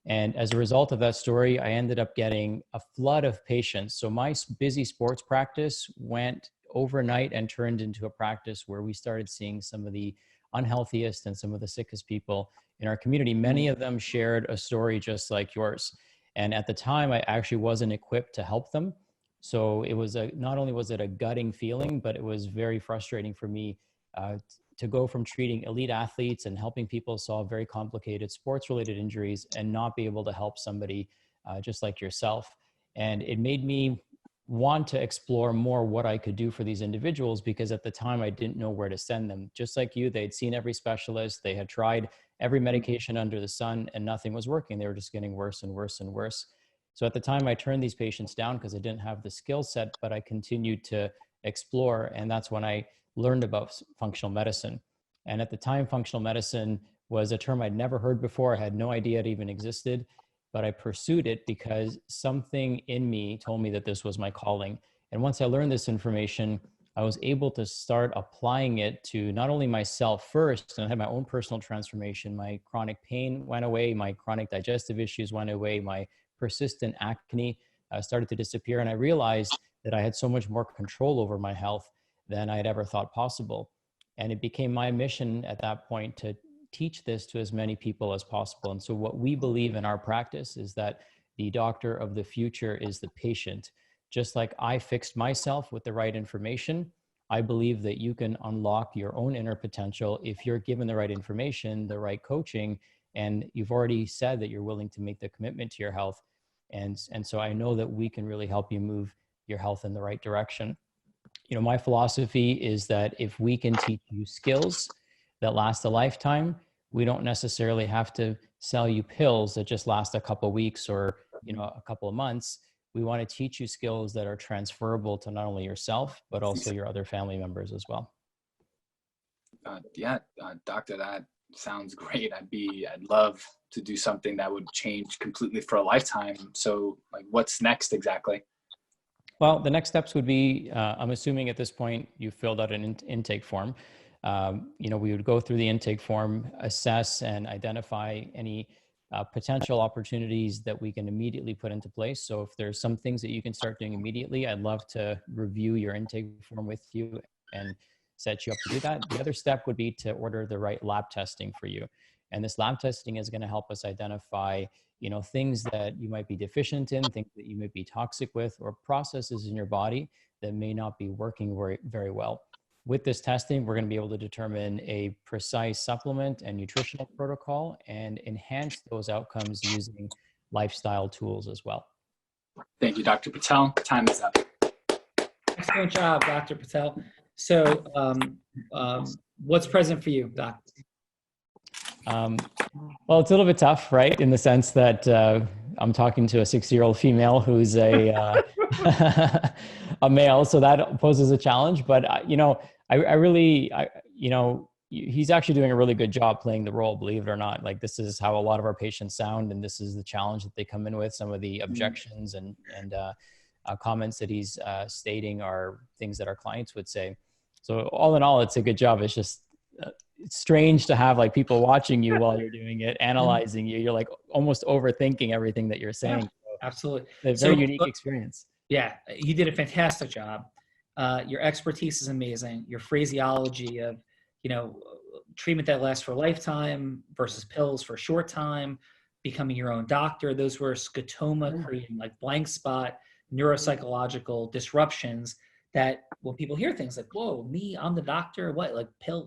And as a result of that story, I ended up getting a flood of patients. So my busy sports practice went overnight and turned into a practice where we started seeing some of the unhealthiest and some of the sickest people in our community. Many of them shared a story just like yours. And at the time, I actually wasn't equipped to help them. So it was not only was it a gutting feeling, but it was very frustrating for me to go from treating elite athletes and helping people solve very complicated sports-related injuries and not be able to help somebody just like yourself. And it made me want to explore more what I could do for these individuals, because at the time I didn't know where to send them. Just like you, they'd seen every specialist, they had tried every medication under the sun, and nothing was working. They were just getting worse and worse and worse. So at the time I turned these patients down because I didn't have the skill set, but I continued to explore. And that's when I learned about functional medicine. And at the time, functional medicine was a term I'd never heard before. I had no idea it even existed, but I pursued it because something in me told me that this was my calling. And once I learned this information, I was able to start applying it to not only myself first, and I had my own personal transformation. My chronic pain went away, my chronic digestive issues went away, my persistent acne started to disappear. And I realized that I had so much more control over my health than I had ever thought possible. And it became my mission at that point to teach this to as many people as possible. And so what we believe in our practice is that the doctor of the future is the patient. Just like I fixed myself with the right information, I believe that you can unlock your own inner potential if you're given the right information, the right coaching, and you've already said that you're willing to make the commitment to your health. And so I know that we can really help you move your health in the right direction. You know, my philosophy is that if we can teach you skills that last a lifetime, we don't necessarily have to sell you pills that just last a couple of weeks or, you know, a couple of months. We want to teach you skills that are transferable to not only yourself, but also your other family members as well. Doctor, that sounds great. I'd love to do something that would change completely for a lifetime. So like, what's next exactly? Well, the next steps would be, I'm assuming at this point you filled out an intake form. You know, we would go through the intake form, assess and identify any potential opportunities that we can immediately put into place. So if there's some things that you can start doing immediately, I'd love to review your intake form with you and set you up to do that. The other step would be to order the right lab testing for you. And this lab testing is going to help us identify, you know, things that you might be deficient in, things that you might be toxic with, or processes in your body that may not be working very, very well. With this testing, we're going to be able to determine a precise supplement and nutritional protocol and enhance those outcomes using lifestyle tools as well. Thank you, Dr. Patel. Time is up. Excellent job, Dr. Patel. So what's present for you, Doc? Well, it's a little bit tough, right? In the sense that I'm talking to a 60-year-old female who's a male. So that poses a challenge. But, you know, you know, he's actually doing a really good job playing the role, believe it or not. Like, this is how a lot of our patients sound. And this is the challenge that they come in with. Some of the objections and comments that he's stating are things that our clients would say. So all in all, it's a good job. It's just strange to have like people watching you while you're doing it, analyzing you. You're like almost overthinking everything that you're saying. Yeah, absolutely. A very unique experience. Yeah, you did a fantastic job. Your expertise is amazing. Your phraseology of, treatment that lasts for a lifetime versus pills for a short time, becoming your own doctor. Those were scotoma creating, like blank spot, neuropsychological disruptions that when people hear things like, whoa, me, I'm the doctor, what, like pill,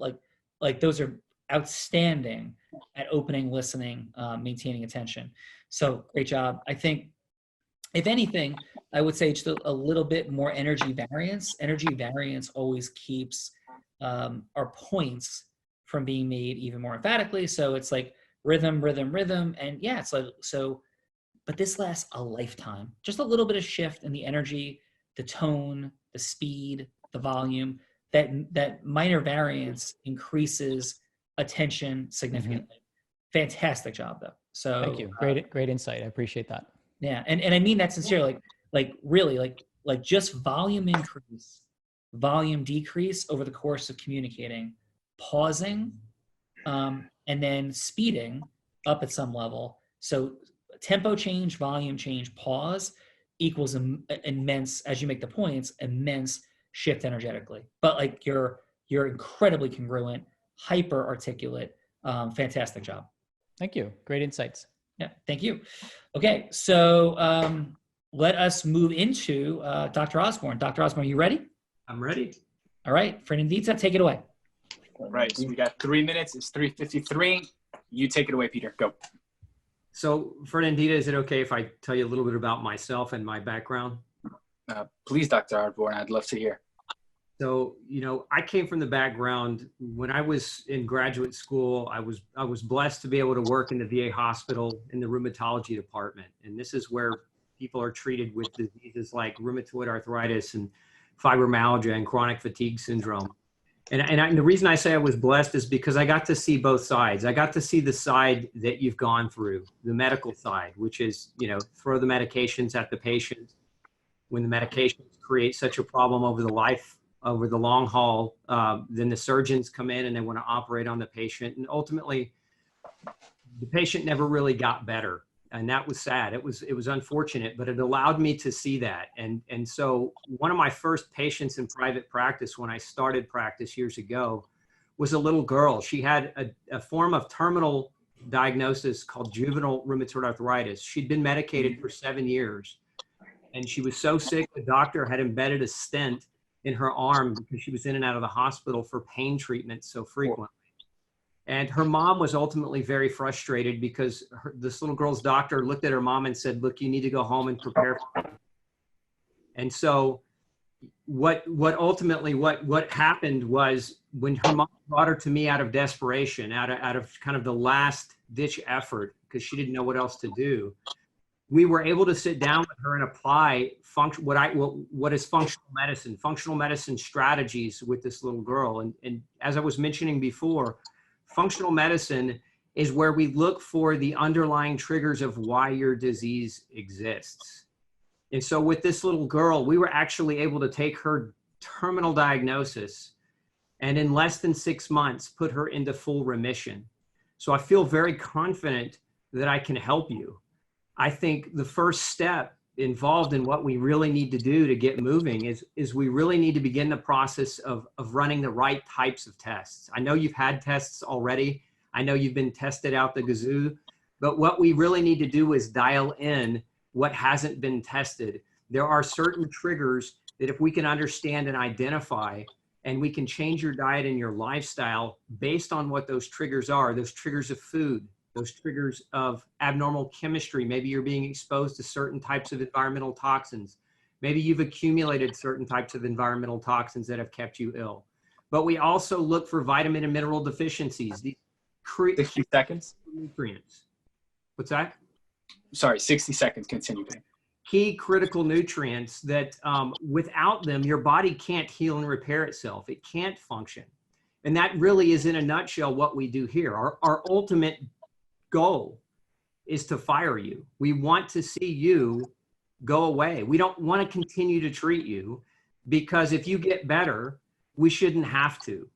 like those are outstanding at opening, listening, maintaining attention. So great job. I think, if anything, I would say just a little bit more energy variance. Energy variance always keeps our points from being made even more emphatically. So it's like rhythm, rhythm, rhythm. And yeah, it's like, so, but this lasts a lifetime. Just a little bit of shift in the energy, the tone, the speed, the volume, that minor variance increases attention significantly. Fantastic job though. So thank you. Great insight. I appreciate that. Yeah. And I mean that sincerely, like really, like just volume increase, volume decrease over the course of communicating, pausing, and then speeding up at some level. So tempo change, volume change, pause equals immense, as you make the points, immense shift energetically. But like you're incredibly congruent, hyper articulate. Fantastic job. Thank you. Great insights. Yeah, thank you. Okay, so let us move into Dr. Osborne. Dr. Osborne, are you ready? I'm ready. All right, Fernandita, take it away. All right, so we got 3 minutes. It's 3:53. You take it away, Peter. Go. So Fernandita, is it okay if I tell you a little bit about myself and my background? Please, Dr. Osborne, I'd love to hear. So, I came from the background when I was in graduate school. I was blessed to be able to work in the VA hospital in the rheumatology department. And this is where people are treated with diseases like rheumatoid arthritis and fibromyalgia and chronic fatigue syndrome. And the reason I say I was blessed is because I got to see both sides. I got to see the side that you've gone through, the medical side, which is, throw the medications at the patient. When the medications create such a problem over the long haul, then the surgeons come in and they want to operate on the patient. And ultimately, the patient never really got better. And that was sad. It was unfortunate, but it allowed me to see that. And so one of my first patients in private practice when I started practice years ago was a little girl. She had a form of terminal diagnosis called juvenile rheumatoid arthritis. She'd been medicated for 7 years. And she was so sick, the doctor had embedded a stent in her arm because she was in and out of the hospital for pain treatment so frequently. And her mom was ultimately very frustrated because this little girl's doctor looked at her mom and said, look, you need to go home and prepare for it. And so what happened was when her mom brought her to me out of desperation, out of kind of the last ditch effort, because she didn't know what else to do, we were able to sit down with her and apply what is functional medicine strategies with this little girl. And as I was mentioning before, functional medicine is where we look for the underlying triggers of why your disease exists. And so with this little girl, we were actually able to take her terminal diagnosis and in less than 6 months, put her into full remission. So I feel very confident that I can help you. I think the first step involved in what we really need to do to get moving is we really need to begin the process of running the right types of tests. I know you've had tests already. I know you've been tested out the gazoo, but what we really need to do is dial in what hasn't been tested. There are certain triggers that if we can understand and identify, and we can change your diet and your lifestyle based on what those triggers are, those triggers of food, those triggers of abnormal chemistry. Maybe you're being exposed to certain types of environmental toxins. Maybe you've accumulated certain types of environmental toxins that have kept you ill. But we also look for vitamin and mineral deficiencies. These 60 seconds. Nutrients. What's that? Sorry, 60 seconds. Continue. Key critical nutrients that without them, your body can't heal and repair itself. It can't function. And that really is in a nutshell what we do here. Our ultimate goal is to fire you. We want to see you go away. We don't want to continue to treat you because if you get better, we shouldn't have to.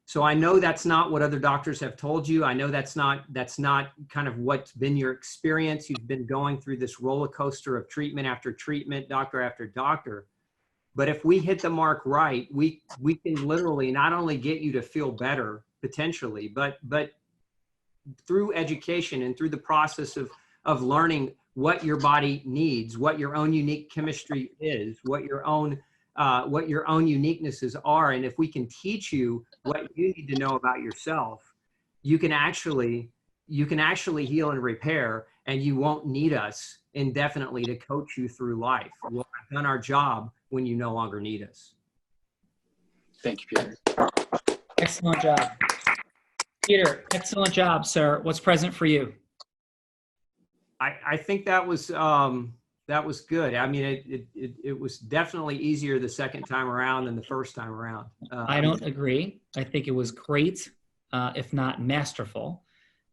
So I know that's not what other doctors have told you. I know that's not kind of what's been your experience. You've been going through this roller coaster of treatment after treatment, doctor after doctor. But if we hit the mark right, we can literally not only get you to feel better potentially, but through education and through the process of learning what your body needs, what your own unique chemistry is, what your own uniquenesses are. And if we can teach you what you need to know about yourself, you can actually heal and repair, and you won't need us indefinitely to coach you through life. We'll have done our job when you no longer need us. Thank you, Peter. Excellent job. Peter, excellent job, sir. What's present for you? I think that was good. I mean, it was definitely easier the second time around than the first time around. I don't agree. I think it was great, if not masterful.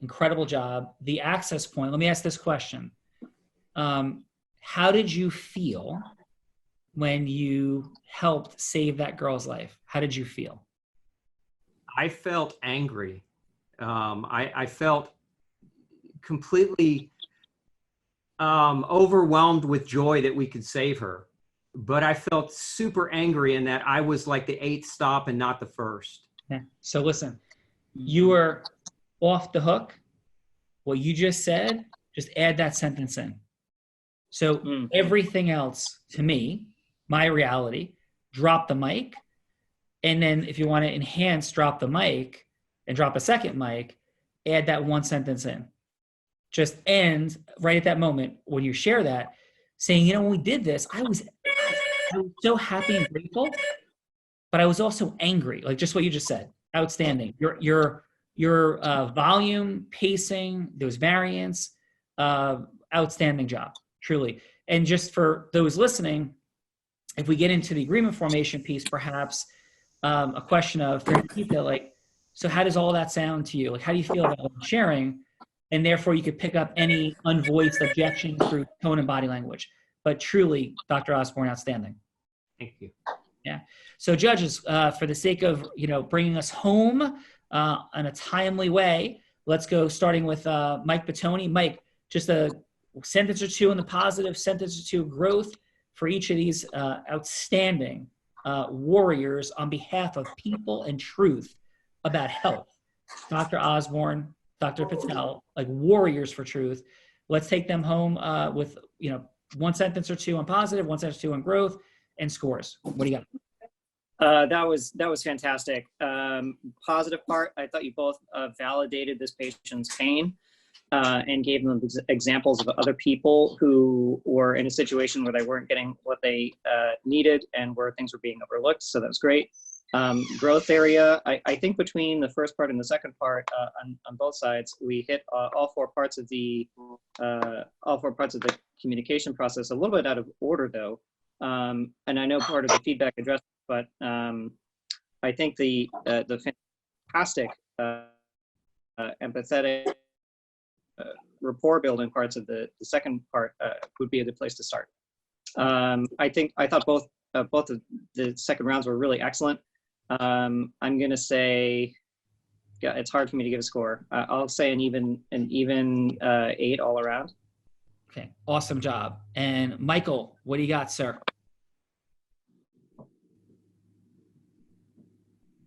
Incredible job. The access point, let me ask this question. How did you feel when you helped save that girl's life? How did you feel? I felt angry. I felt completely overwhelmed with joy that we could save her. But I felt super angry in that I was like the 8th stop and not the first. Yeah. So listen, you were off the hook. What you just said, just add that sentence in. So everything else to me, my reality, drop the mic. And then if you want to enhance, drop the mic and drop a second mic, add that one sentence in. Just end right at that moment when you share that, saying, you know, when we did this, I was so happy and grateful, but I was also angry, like just what you just said. Outstanding. Your volume, pacing, those variants, outstanding job, truly. And just for those listening, if we get into the agreement formation piece, perhaps a question of, like, so how does all that sound to you? Like, how do you feel about sharing? And therefore you could pick up any unvoiced objection through tone and body language. But truly, Dr. Osborne, outstanding. Thank you. Yeah. So judges, for the sake of, bringing us home in a timely way, let's go starting with Mike Batoni. Mike, just a sentence or two on the positive, sentence or two of growth for each of these outstanding warriors on behalf of people and truth about health. Dr. Osborne, Dr. Patel, like warriors for truth. Let's take them home with, one sentence or two on positive, one sentence or two on growth, and scores. What do you got? That was fantastic. Positive part, I thought you both validated this patient's pain and gave them examples of other people who were in a situation where they weren't getting what they needed and where things were being overlooked. So that was great. Growth area, I think between the first part and the second part on both sides, we hit all four parts of the communication process, a little bit out of order though. And I know part of the feedback addressed, but I think the fantastic empathetic rapport building parts of the second part would be a good place to start. I thought both of the second rounds were really excellent. I'm gonna say, yeah, it's hard for me to give a score. I'll say an even 8 all around. Okay, awesome job. And Michael, what do you got, sir?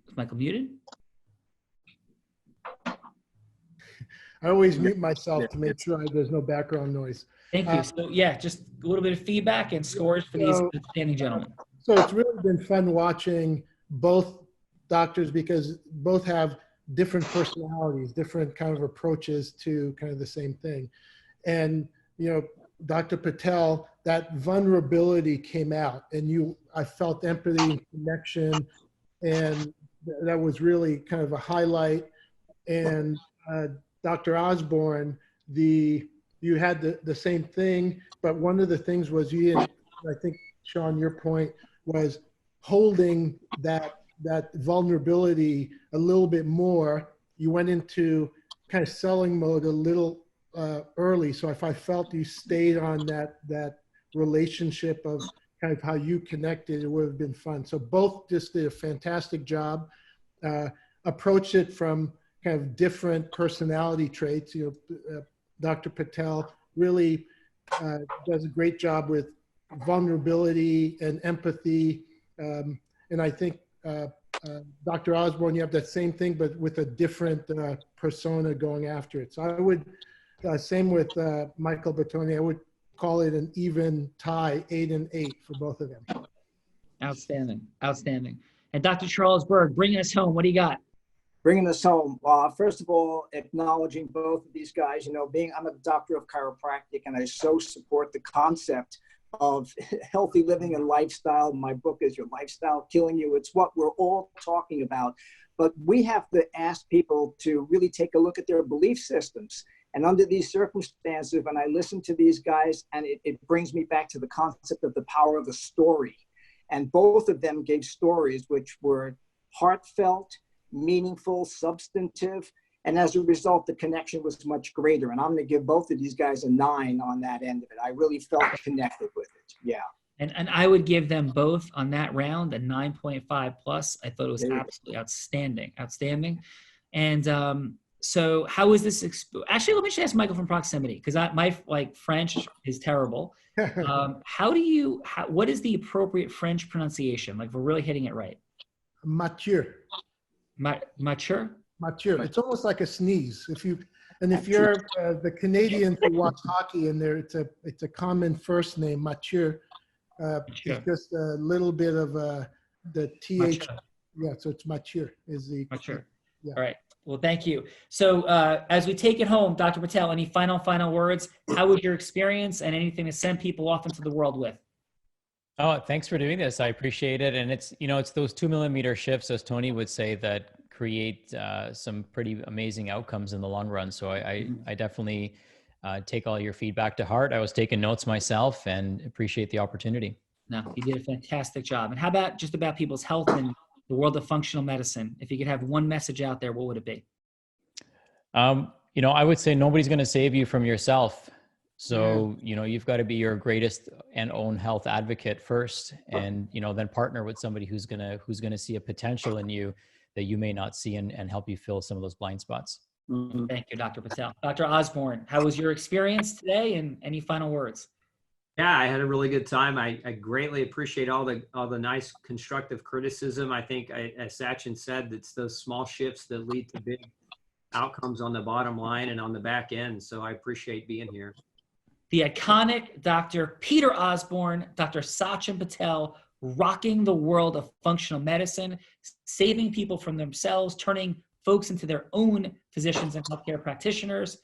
Is Michael muted? I always mute myself to make sure there's no background noise. Thank you. So yeah, just a little bit of feedback and scores for these outstanding gentlemen. So it's really been fun watching both doctors because both have different personalities, different kind of approaches to kind of the same thing. And, Dr. Patel, that vulnerability came out and I felt empathy and connection, and that was really kind of a highlight. And Dr. Osborne, you had the same thing, but one of the things was I think, Sean, your point was holding that vulnerability a little bit more. You went into kind of selling mode a little early. So if I felt you stayed on that relationship of kind of how you connected, it would have been fun. So both just did a fantastic job. approached it from kind of different personality traits. Dr. Patel really does a great job with vulnerability and empathy. And I think Dr. Osborne, you have that same thing, but with a different persona going after it. So I would, same with Michael Bertoni, I would call it an even tie, 8 and 8 for both of them. Outstanding, outstanding. And Dr. Charles Berg, bringing us home, what do you got? Bringing us home. First of all, acknowledging both of these guys, I'm a doctor of chiropractic, and I so support the concept of healthy living and lifestyle. My book is Your Lifestyle Killing You. It's what we're all talking about. But we have to ask people to really take a look at their belief systems. And under these circumstances, when I listen to these guys, and it brings me back to the concept of the power of the story. And both of them gave stories which were heartfelt, meaningful, substantive, and as a result, the connection was much greater. And I'm going to give both of these guys a 9 on that end of it. I really felt connected with it. Yeah. And I would give them both on that round a 9.5 plus. I thought it was absolutely outstanding, outstanding. And so how is this? Actually, let me just ask Michael from proximity, because my French is terrible. What is the appropriate French pronunciation? Like, we're really hitting it right. Mathieu. Mathieu? Mathieu. It's almost like a sneeze. If you're the Canadians who watch hockey, and it's a common first name, Mathieu. It's just a little bit of the TH. Mathieu. Yeah, so it's Mathieu is the. Mathieu. Yeah. All right. Well, thank you. So as we take it home, Dr. Patel, any final words? How was your experience, and anything to send people off into the world with? Oh, thanks for doing this. I appreciate it. And it's those 2 millimeter shifts, as Tony would say, that create some pretty amazing outcomes in the long run. So I definitely take all your feedback to heart. I was taking notes myself and appreciate the opportunity. No, you did a fantastic job. And how about just about people's health and the world of functional medicine? If you could have one message out there, what would it be? I would say nobody's going to save you from yourself. So, you've got to be your greatest and own health advocate first, and, then partner with somebody who's going to see a potential in you that you may not see, and help you fill some of those blind spots. Thank you, Dr. Patel. Dr. Osborne, how was your experience today, and any final words? Yeah, I had a really good time. I greatly appreciate all the nice constructive criticism. I think, as Sachin said, it's those small shifts that lead to big outcomes on the bottom line and on the back end. So I appreciate being here. The iconic Dr. Peter Osborne, Dr. Sachin Patel, rocking the world of functional medicine, saving people from themselves, turning folks into their own physicians and healthcare practitioners,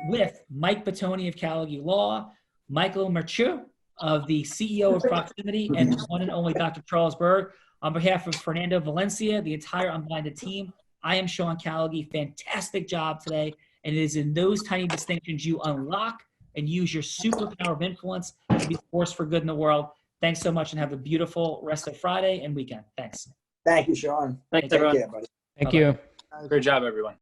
with Mike Bertoni of Caligula Law, Michael Mathieu of the CEO of Proximity, and the one and only Dr. Charles Berg. On behalf of Fernando Valencia, the entire Unblinded team, I am Sean Caligula. Fantastic job today. And it is in those tiny distinctions you unlock and use your superpower of influence to be a force for good in the world. Thanks so much, and have a beautiful rest of Friday and weekend. Thanks. Thank you, Sean. Thanks, Take everyone. care, buddy. Thank you. Great job, everyone.